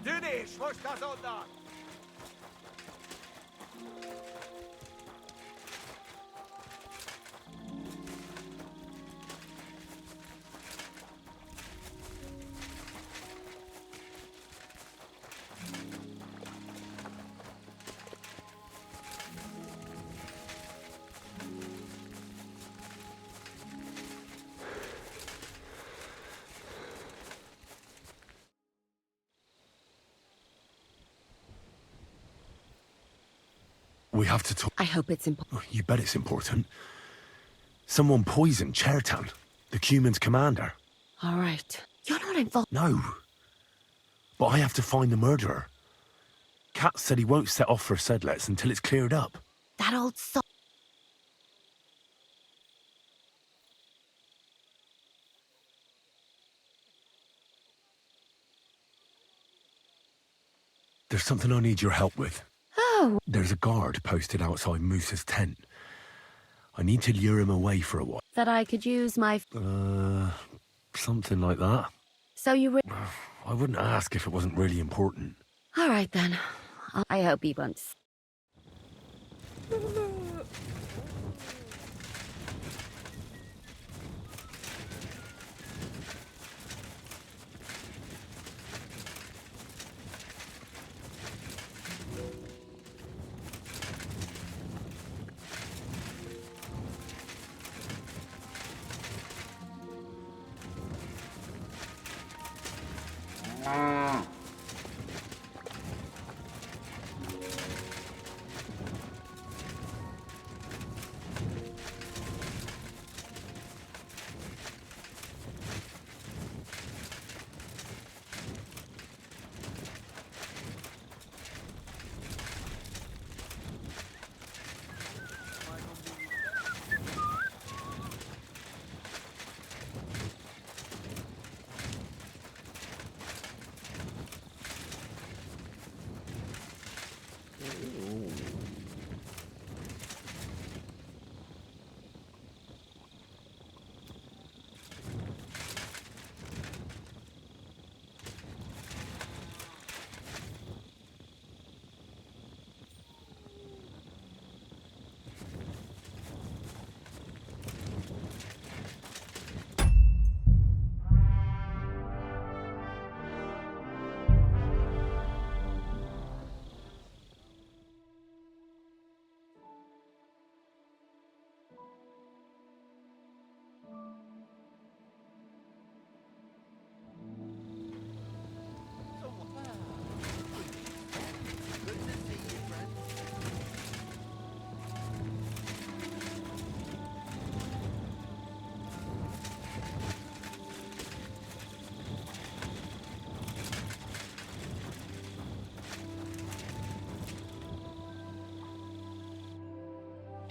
Dünisch, was das unter? We have to talk. I hope it's important. You bet it's important. Someone poisoned Chertan, the Cuman's commander. All right. You're not involved. No. But I have to find the murderer. Kat said he won't set off for Sedlets until it's cleared up. That old soul. There's something I need your help with. Oh. There's a guard posted outside Moose's tent. I need to lure him away for a while. That I could use my... Something like that. So you would... I wouldn't ask if it wasn't really important. All right, then. I hope he won't.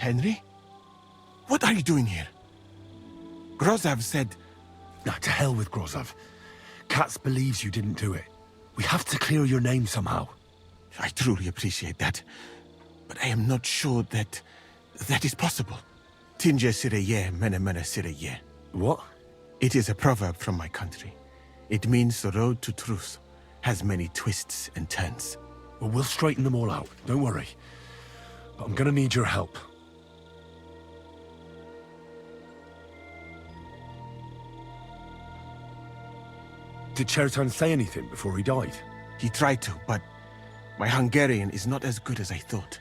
Henry? What are you doing here? Grozav said... Nah, to hell with Grozav. Katz believes you didn't do it. We have to clear your name somehow. I truly appreciate that. But I am not sure that is possible. Tinja sireye, mene mene sireye. What? It is a proverb from my country. It means the road to truth has many twists and turns. Well, we'll straighten them all out. Don't worry. But I'm gonna need your help. Did Chertan say anything before he died? He tried to, but my Hungarian is not as good as I thought.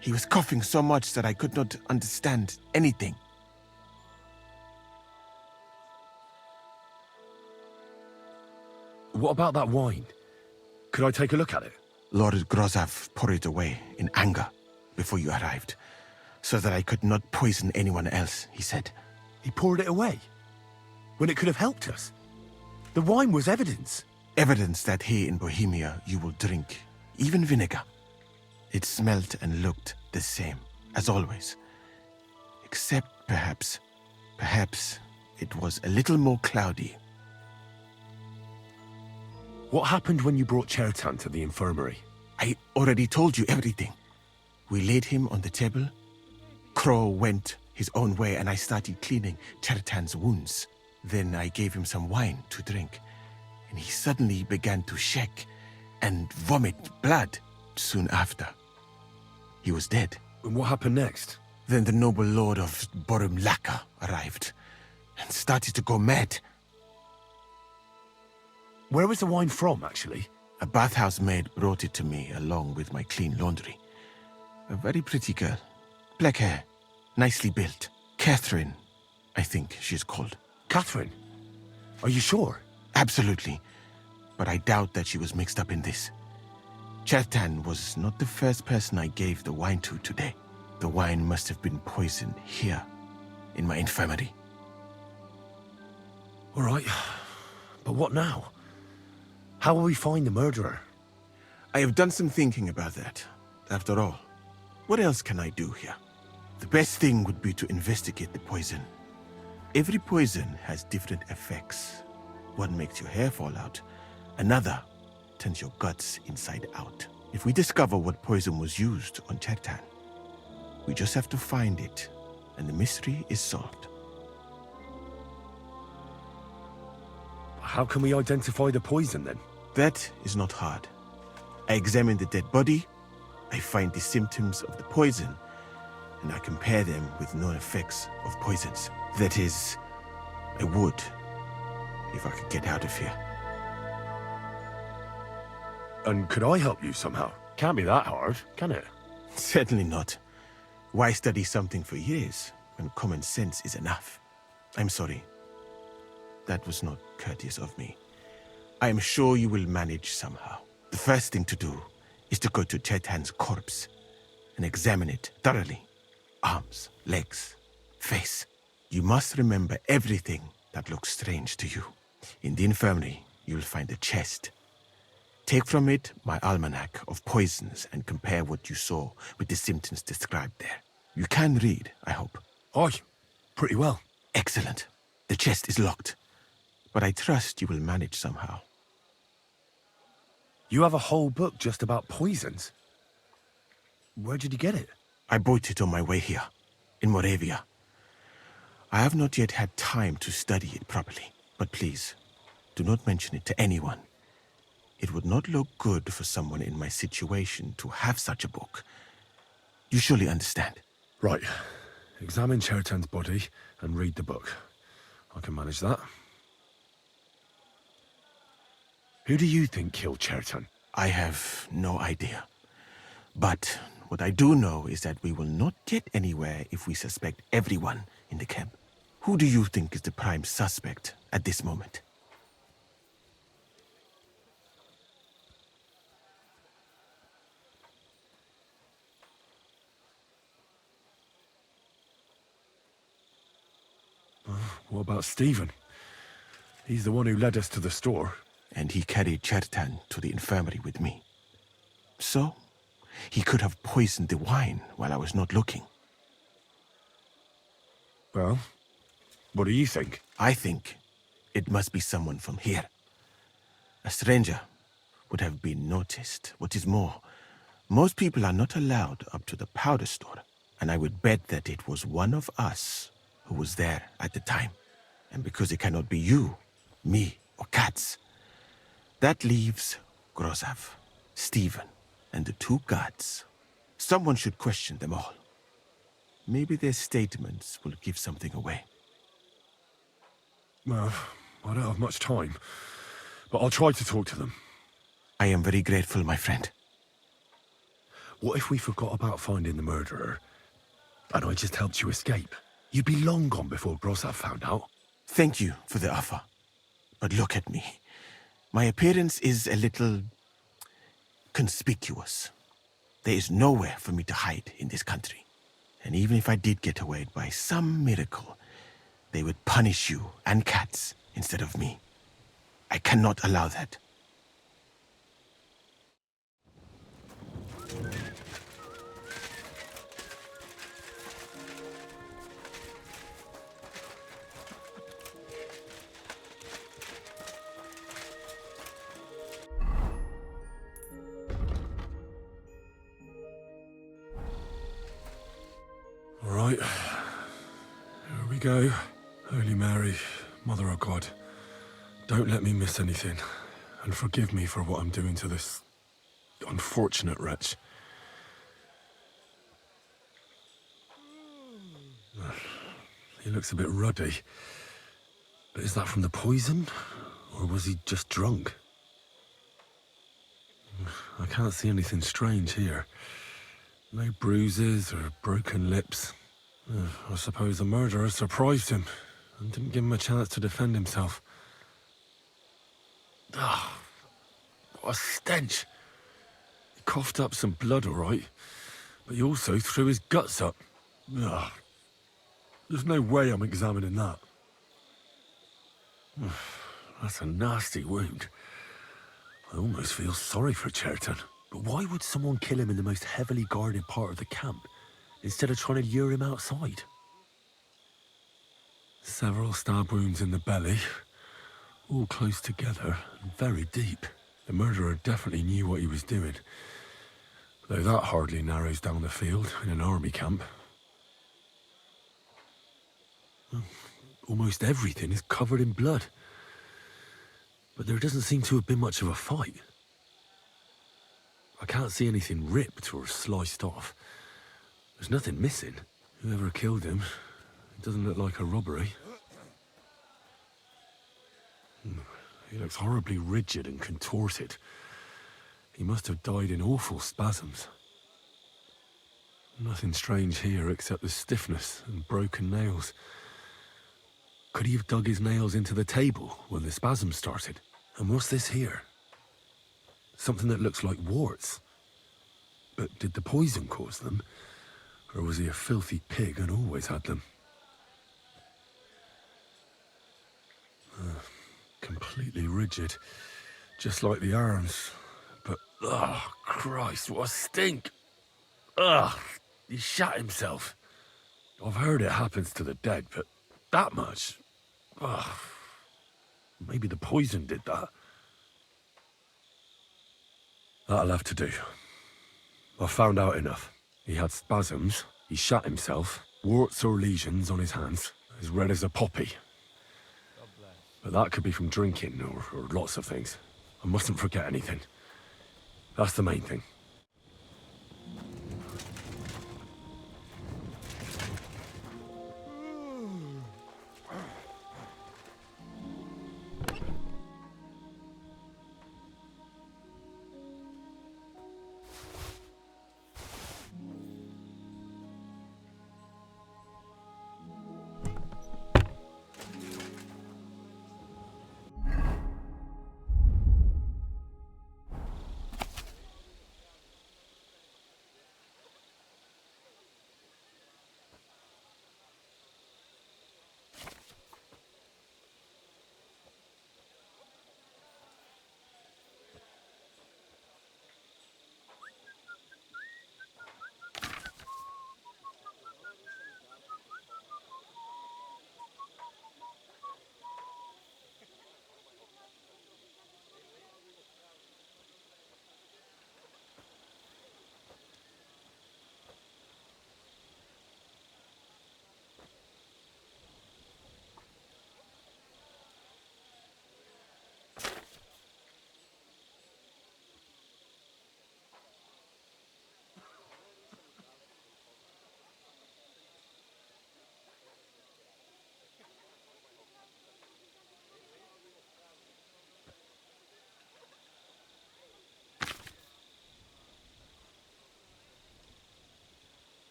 He was coughing so much that I could not understand anything. What about that wine? Could I take a look at it? Lord Grozav poured it away in anger before you arrived, so that I could not poison anyone else, he said. He poured it away? When it could have helped us? The wine was evidence. Evidence that here in Bohemia you will drink, even vinegar. It smelled and looked the same, as always. Except perhaps it was a little more cloudy. What happened when you brought Chertan to the infirmary? I already told you everything. We laid him on the table. Crow went his own way and I started cleaning Chertan's wounds. Then I gave him some wine to drink, and he suddenly began to shake and vomit blood soon after. He was dead. And what happened next? Then the noble lord of Borumlaka arrived and started to go mad. Where was the wine from, actually? A bathhouse maid brought it to me along with my clean laundry. A very pretty girl. Black hair, nicely built. Catherine, I think she's called. Catherine? Are you sure? Absolutely. But I doubt that she was mixed up in this. Chertan was not the first person I gave the wine to today. The wine must have been poisoned here, in my infirmary. All right. But what now? How will we find the murderer? I have done some thinking about that. After all, what else can I do here? The best thing would be to investigate the poison. Every poison has different effects. One makes your hair fall out, another turns your guts inside out. If we discover what poison was used on Chertan, we just have to find it, and the mystery is solved. How can we identify the poison then? That is not hard. I examine the dead body, I find the symptoms of the poison, and I compare them with known effects of poisons. That is, I would, if I could get out of here. And could I help you somehow? Can't be that hard, can it? Certainly not. Why study something for years when common sense is enough? I'm sorry. That was not courteous of me. I am sure you will manage somehow. The first thing to do is to go to Chertan's corpse and examine it thoroughly. Arms, legs, face. You must remember everything that looks strange to you. In the infirmary, you'll find a chest. Take from it my almanac of poisons and compare what you saw with the symptoms described there. You can read, I hope. Aye, pretty well. Excellent. The chest is locked, but I trust you will manage somehow. You have a whole book just about poisons? Where did you get it? I bought it on my way here, in Moravia. I have not yet had time to study it properly, but please, do not mention it to anyone. It would not look good for someone in my situation to have such a book. You surely understand. Right. Examine Chertan's body and read the book. I can manage that. Who do you think killed Chertan? I have no idea. But what I do know is that we will not get anywhere if we suspect everyone in the camp. Who do you think is the prime suspect at this moment? What about Stephen? He's the one who led us to the store. And he carried Chertan to the infirmary with me. So, he could have poisoned the wine while I was not looking. Well, what do you think? I think it must be someone from here. A stranger would have been noticed. What is more, most people are not allowed up to the powder store, and I would bet that it was one of us who was there at the time. And because it cannot be you, me, or Katz, that leaves Grozav, Stephen, and the two guards. Someone should question them all. Maybe their statements will give something away. Well, I don't have much time, but I'll try to talk to them. I am very grateful, my friend. What if we forgot about finding the murderer, and I just helped you escape? You'd be long gone before Grozav found out. Thank you for the offer. But look at me. My appearance is a little conspicuous. There is nowhere for me to hide in this country. And even if I did get away by some miracle, they would punish you and Katz instead of me. I cannot allow that. All right, here we go. Holy Mary, Mother of God, don't let me miss anything, and forgive me for what I'm doing to this unfortunate wretch. He looks a bit ruddy, but is that from the poison, or was he just drunk? I can't see anything strange here. No bruises or broken lips. I suppose the murderer surprised him and didn't give him a chance to defend himself. Ah, what a stench. He coughed up some blood, all right, but he also threw his guts up. Ugh. There's no way I'm examining that. That's a nasty wound. I almost feel sorry for Cherton. But why would someone kill him in the most heavily guarded part of the camp, instead of trying to lure him outside? Several stab wounds in the belly, all close together and very deep. The murderer definitely knew what he was doing, though that hardly narrows down the field in an army camp. Almost everything is covered in blood, but there doesn't seem to have been much of a fight. I can't see anything ripped or sliced off. There's nothing missing. Whoever killed him, it doesn't look like a robbery. He looks horribly rigid and contorted. He must have died in awful spasms. Nothing strange here except the stiffness and broken nails. Could he have dug his nails into the table when the spasm started? And what's this here? Something that looks like warts. But did the poison cause them? Or was he a filthy pig and always had them? Completely rigid. Just like the arms. But, oh, Christ, what a stink! Ugh, he shat himself. I've heard it happens to the dead, but that much? Ugh. Maybe the poison did that. That'll have to do. I've found out enough. He had spasms, he shat himself, warts or lesions on his hands, as red as a poppy. But that could be from drinking or lots of things. I mustn't forget anything. That's the main thing.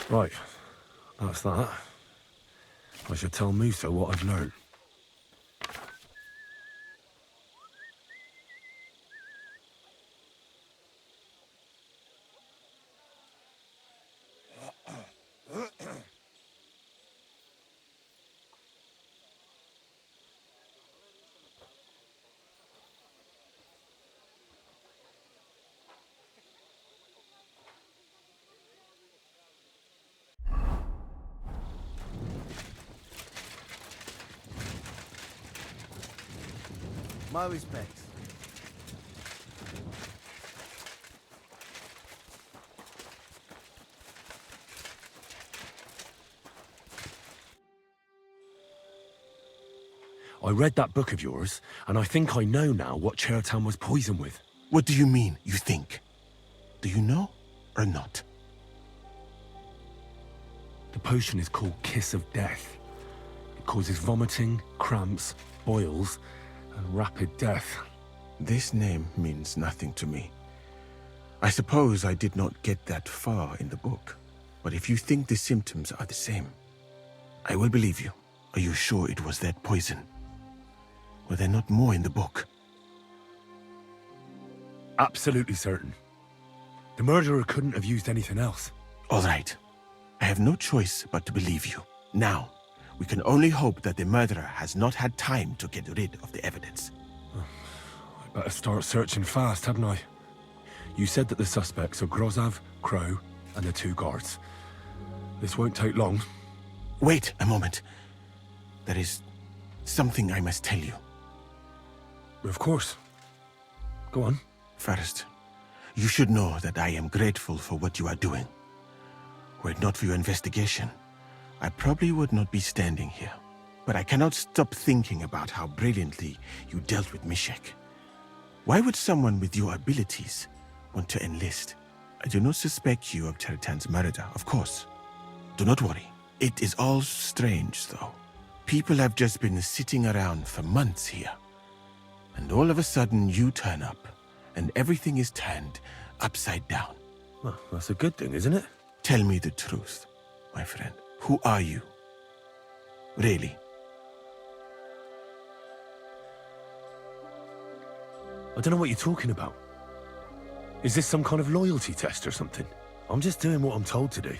Right, that's that. I should tell Musa what I've learned. My respects. I read that book of yours, and I think I know now what Chertown was poisoned with. What do you mean, you think? Do you know or not? The potion is called Kiss of Death. It causes vomiting, cramps, boils, and rapid death. This name means nothing to me. I suppose I did not get that far in the book. But if you think the symptoms are the same, I will believe you. Are you sure it was that poison? Were there not more in the book? Absolutely certain. The murderer couldn't have used anything else. All right. I have no choice but to believe you. Now, we can only hope that the murderer has not had time to get rid of the evidence. I better start searching fast, hadn't I? You said that the suspects are Grozav, Crow, and the 2 guards. This won't take long. Wait a moment. There is something I must tell you. Of course. Go on. First, you should know that I am grateful for what you are doing. Were it not for your investigation, I probably would not be standing here. But I cannot stop thinking about how brilliantly you dealt with Mishek. Why would someone with your abilities want to enlist? I do not suspect you of Chertan's murder, of course. Do not worry. It is all strange, though. People have just been sitting around for months here. And all of a sudden you turn up, and everything is turned upside down. Well, that's a good thing, isn't it? Tell me the truth, my friend. Who are you? Really? I don't know what you're talking about. Is this some kind of loyalty test or something? I'm just doing what I'm told to do.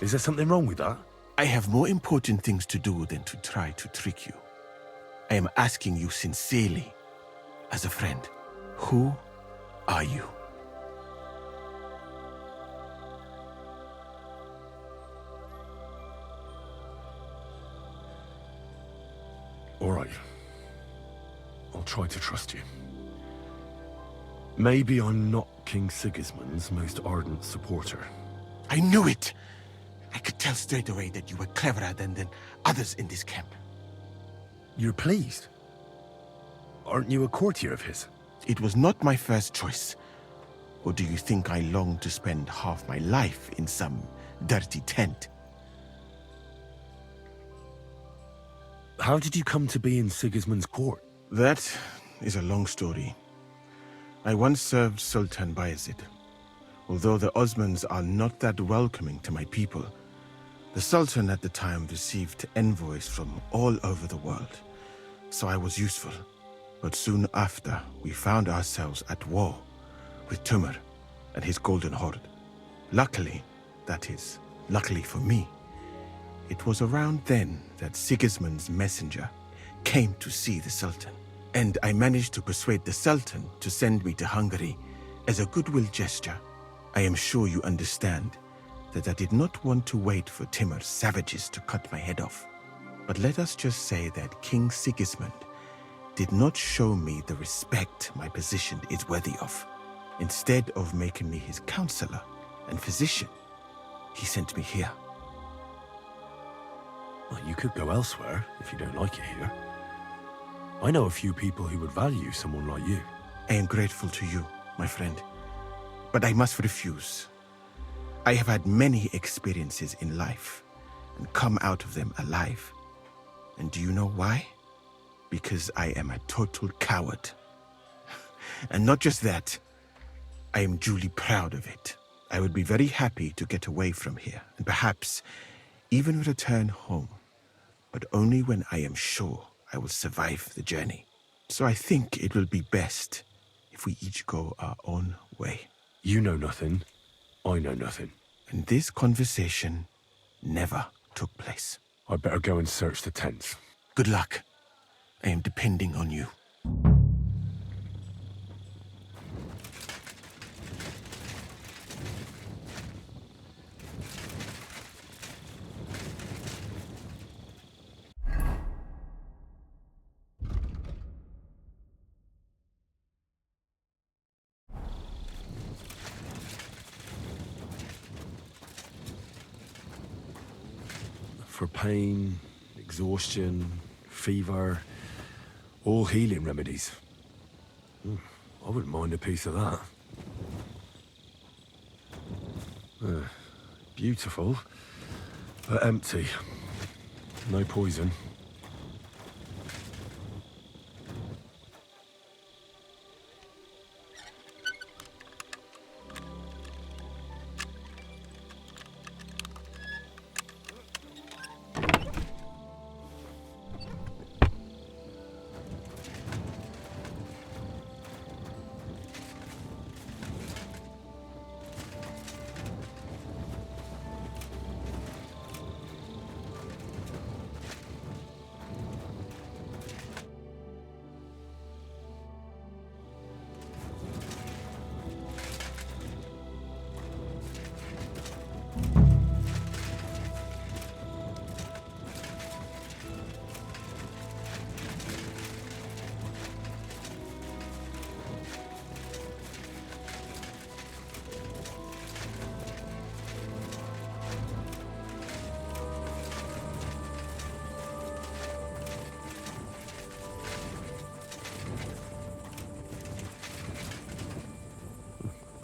Is there something wrong with that? I have more important things to do than to try to trick you. I am asking you sincerely, as a friend. Who are you? All right. I'll try to trust you. Maybe I'm not King Sigismund's most ardent supporter. I knew it! I could tell straight away that you were cleverer than others in this camp. You're pleased? Aren't you a courtier of his? It was not my first choice. Or do you think I long to spend half my life in some dirty tent? How did you come to be in Sigismund's court? That is a long story. I once served Sultan Bayezid. Although the Osmans are not that welcoming to my people, the Sultan at the time received envoys from all over the world, so I was useful. But soon after, we found ourselves at war with Tumur and his Golden Horde. Luckily, that is, luckily for me, it was around then that Sigismund's messenger came to see the Sultan, and I managed to persuade the Sultan to send me to Hungary as a goodwill gesture. I am sure you understand that I did not want to wait for Timur's savages to cut my head off. But let us just say that King Sigismund did not show me the respect my position is worthy of. Instead of making me his counselor and physician, he sent me here. Well, you could go elsewhere if you don't like it here. I know a few people who would value someone like you. I am grateful to you, my friend. But I must refuse. I have had many experiences in life and come out of them alive. And do you know why? Because I am a total coward. And not just that, I am duly proud of it. I would be very happy to get away from here and perhaps even return home, but only when I am sure I will survive the journey. So I think it will be best if we each go our own way. You know nothing, I know nothing. And this conversation never took place. I'd better go and search the tents. Good luck. I am depending on you. For pain, exhaustion, fever, all healing remedies. I wouldn't mind a piece of that. Beautiful, but empty. No poison.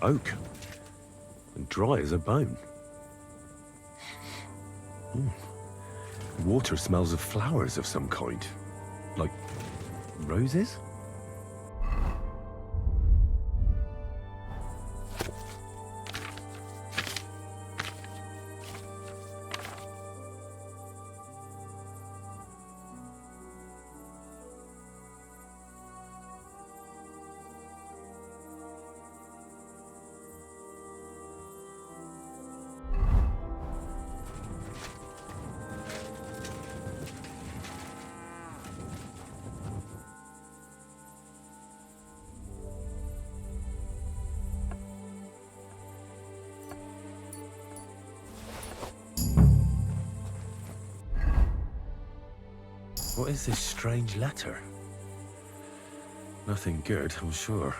Oak. And dry as a bone. Water smells of flowers of some kind. Like roses? What is this strange letter? Nothing good, I'm sure.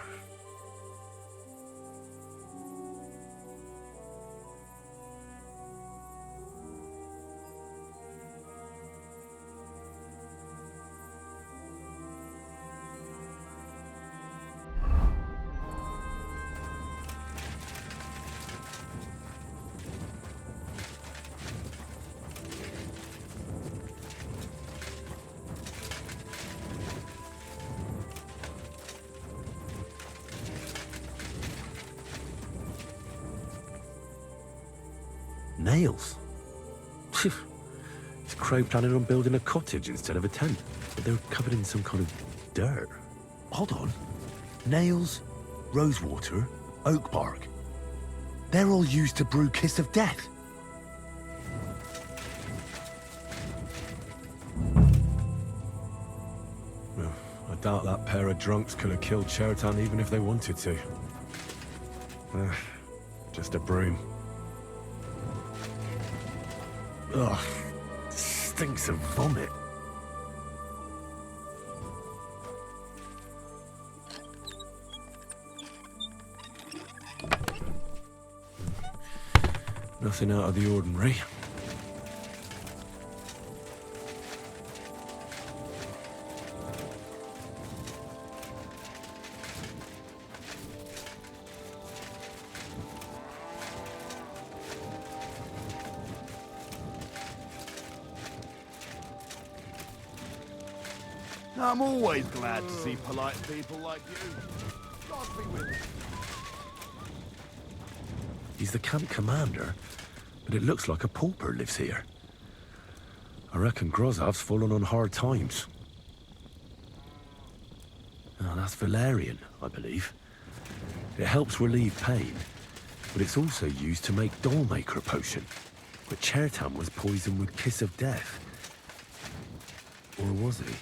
Nails? Is Crow planning on building a cottage instead of a tent? But they're covered in some kind of dirt. Hold on. Nails, rosewater, oak bark. They're all used to brew Kiss of Death. Well, I doubt that pair of drunks could have killed Chertan even if they wanted to. Just a broom. Ugh, stinks of vomit. Nothing out of the ordinary. I'm always glad to see polite people like you. God be with you. He's the camp commander, but it looks like a pauper lives here. I reckon Grozov's fallen on hard times. Oh, that's valerian, I believe. It helps relieve pain, but it's also used to make Dollmaker potion. But Chertan was poisoned with Kiss of Death. Or was he?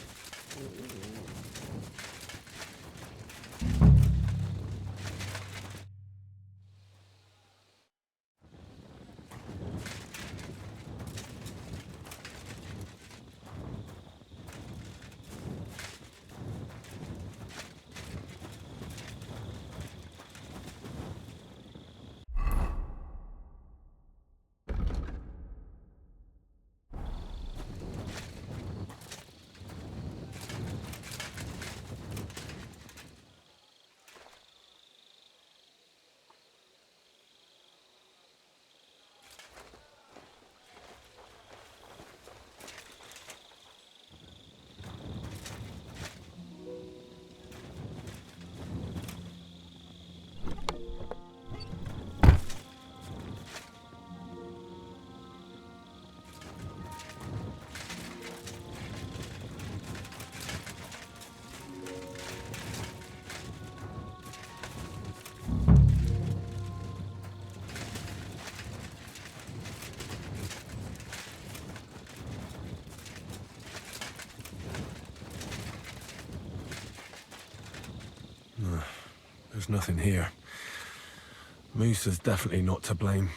There's nothing here. Musa's definitely not to blame.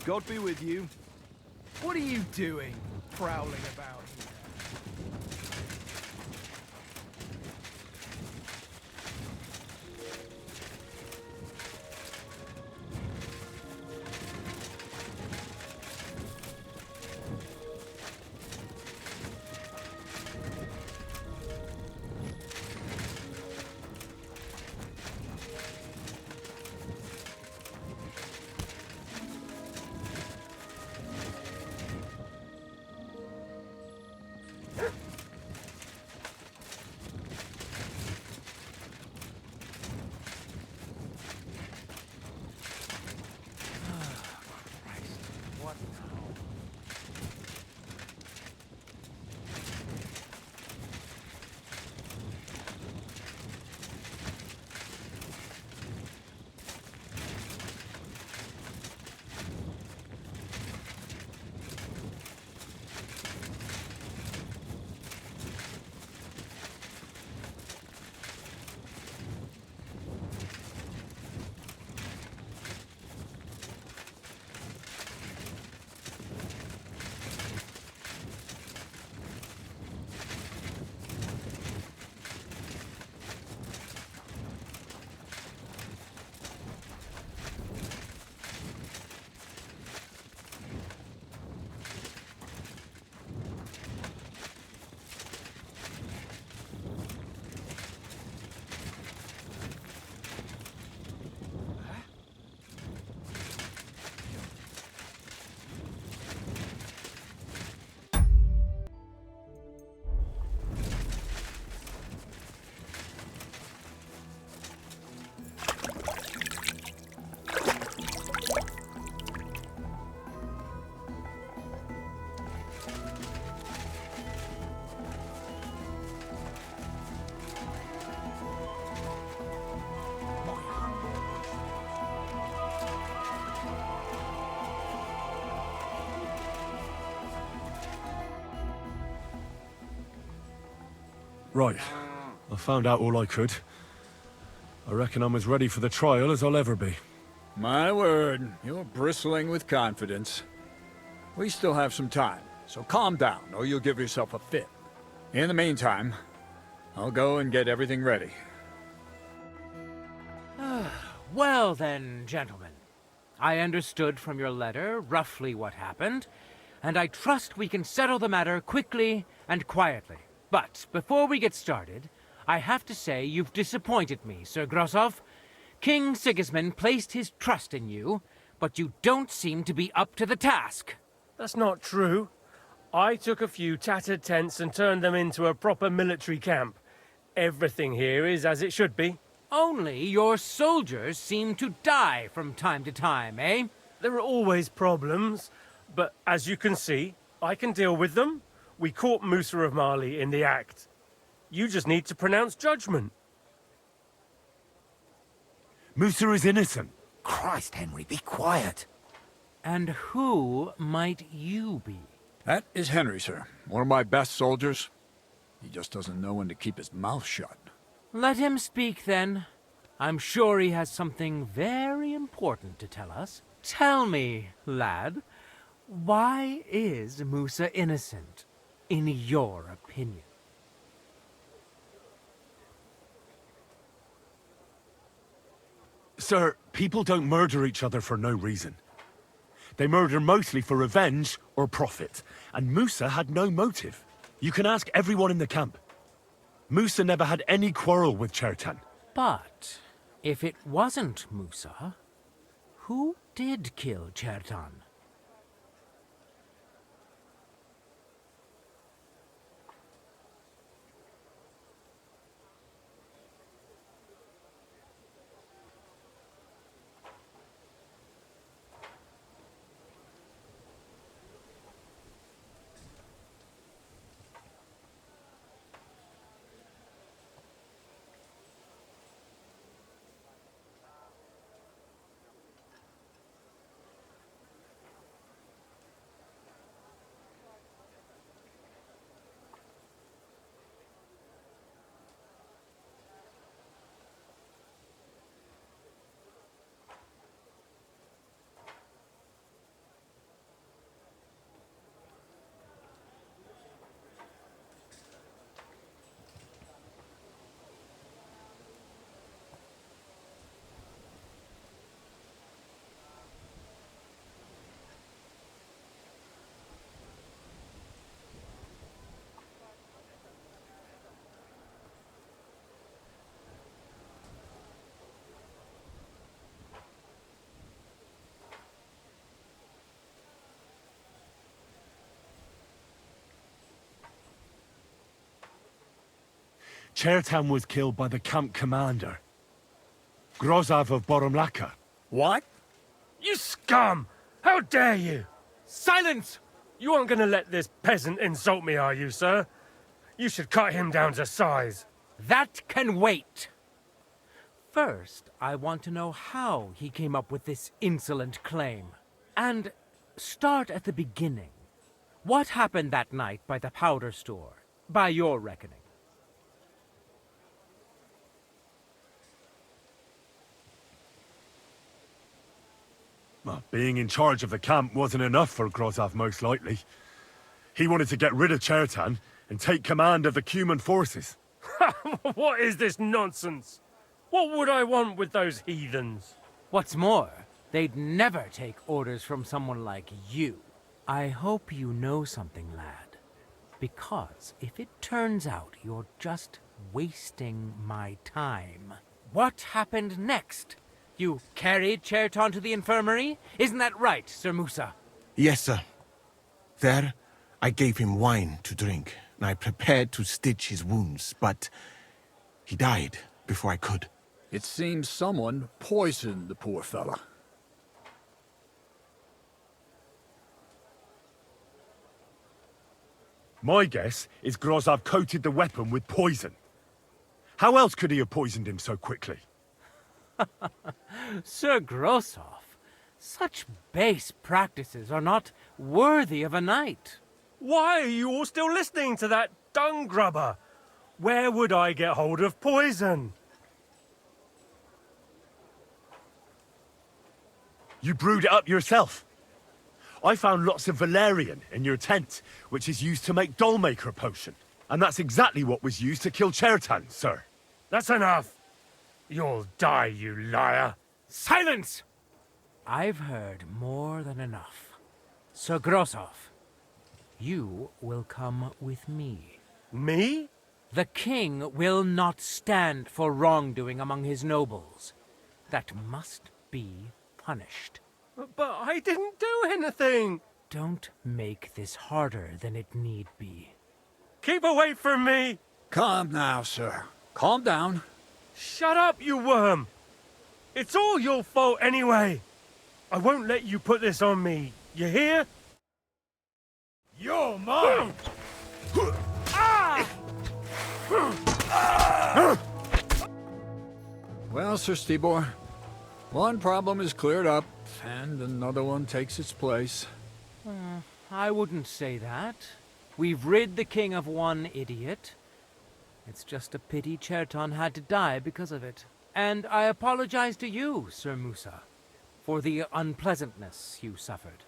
God be with you. What are you doing, prowling about here? Right. I found out all I could. I reckon I'm as ready for the trial as I'll ever be. My word, you're bristling with confidence. We still have some time, so calm down, or you'll give yourself a fit. In the meantime, I'll go and get everything ready. Well then, gentlemen. I understood from your letter roughly what happened, and I trust we can settle the matter quickly and quietly. But before we get started, I have to say you've disappointed me, Sir Grosov. King Sigismund placed his trust in you, but you don't seem to be up to the task. That's not true. I took a few tattered tents and turned them into a proper military camp. Everything here is as it should be. Only your soldiers seem to die from time to time, eh? There are always problems, but as you can see, I can deal with them. We caught Musa of Mali in the act. You just need to pronounce judgment. Musa is innocent. Christ, Henry, be quiet. And who might you be? That is Henry, sir. One of my best soldiers. He just doesn't know when to keep his mouth shut. Let him speak, then. I'm sure he has something very important to tell us. Tell me, lad, why is Musa innocent, in your opinion? Sir, people don't murder each other for no reason. They murder mostly for revenge or profit, and Musa had no motive. You can ask everyone in the camp. Musa never had any quarrel with Chertan. But If it wasn't Musa, who did kill Chertan? Chertan was killed by the camp commander, Grozav of Boromlaka. What? You scum! How dare you! Silence! You aren't gonna let this peasant insult me, are you, sir? You should cut him down to size. That can wait. First, I want to know how he came up with this insolent claim. And start at the beginning. What happened that night by the powder store, by your reckoning? Well, being in charge of the camp wasn't enough for Grozav, most likely. He wanted to get rid of Chertan and take command of the Cuman forces. What is this nonsense? What would I want with those heathens? What's more, they'd never take orders from someone like you. I hope you know something, lad. Because if it turns out you're just wasting my time... What happened next? You carried Chertan to the infirmary? Isn't that right, Sir Musa? Yes, sir. There, I gave him wine to drink, and I prepared to stitch his wounds, but he died before I could. It seems someone poisoned the poor fella. My guess is Grozav coated the weapon with poison. How else could he have poisoned him so quickly? Sir Grosov, such base practices are not worthy of a knight. Why are you all still listening to that dung grubber? Where would I get hold of poison? You brewed it up yourself. I found lots of valerian in your tent, which is used to make dollmaker potion. And that's exactly what was used to kill Chertan, sir. That's enough. You'll die, you liar. Silence! I've heard more than enough. Sir Grosov, you will come with me. Me? The king will not stand for wrongdoing among his nobles. That must be punished. But I didn't do anything. Don't make this harder than it need be. Keep away from me. Calm now, sir. Calm down. Shut up, you worm. It's all your fault anyway. I won't let you put this on me. You hear? You're mine! Well, Sir Stibor, one problem is cleared up, and another one takes its place. I wouldn't say that. We've rid the king of one idiot. It's just a pity Chertan had to die because of it. And I apologize to you, Sir Musa, for the unpleasantness you suffered.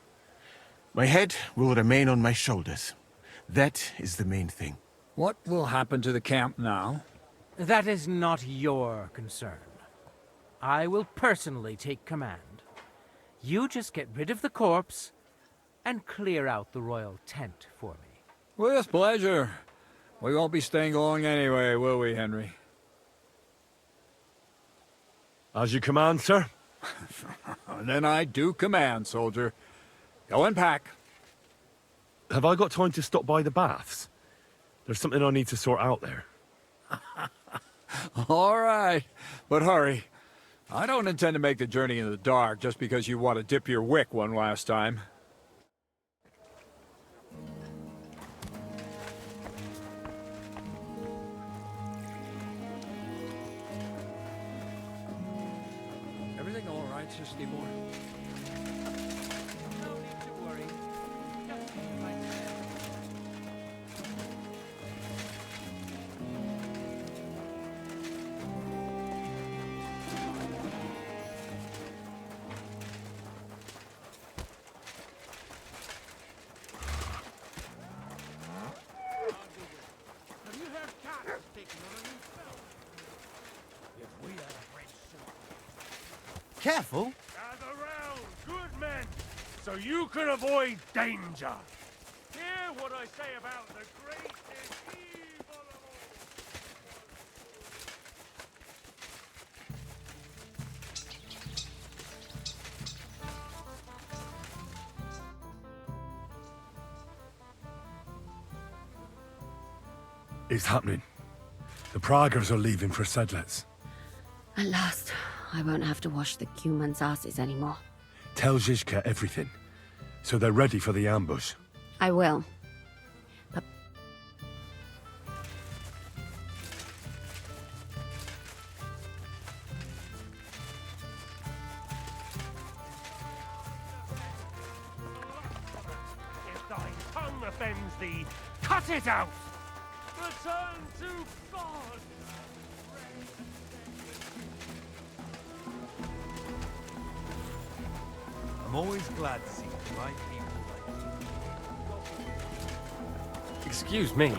My head will remain on my shoulders. That is the main thing. What will happen to the camp now? That is not your concern. I will personally take command. You just get rid of the corpse and clear out the royal tent for me. With pleasure. We won't be staying long anyway, will we, Henry? As you command, sir. Then I do command, soldier. Go and pack. Have I got time to stop by the baths? There's something I need to sort out there. All right, but hurry. I don't intend to make the journey in the dark just because you want to dip your wick one last time. Everything all right, Sister boy? No need to worry. Just keep right there. Have you heard cats taking on a new spell? If we had a French sword. Careful. Gather round, good men, so you can avoid danger. Hear what I say about the greatest evil of all. It's happening. The Praggers are leaving for Sedlets. At last, I won't have to wash the humans' asses anymore. Tell Zizka everything, so they're ready for the ambush. I will. But If thy tongue offends thee, cut it out! Return to God! I'm always glad to see polite people like you. Excuse me,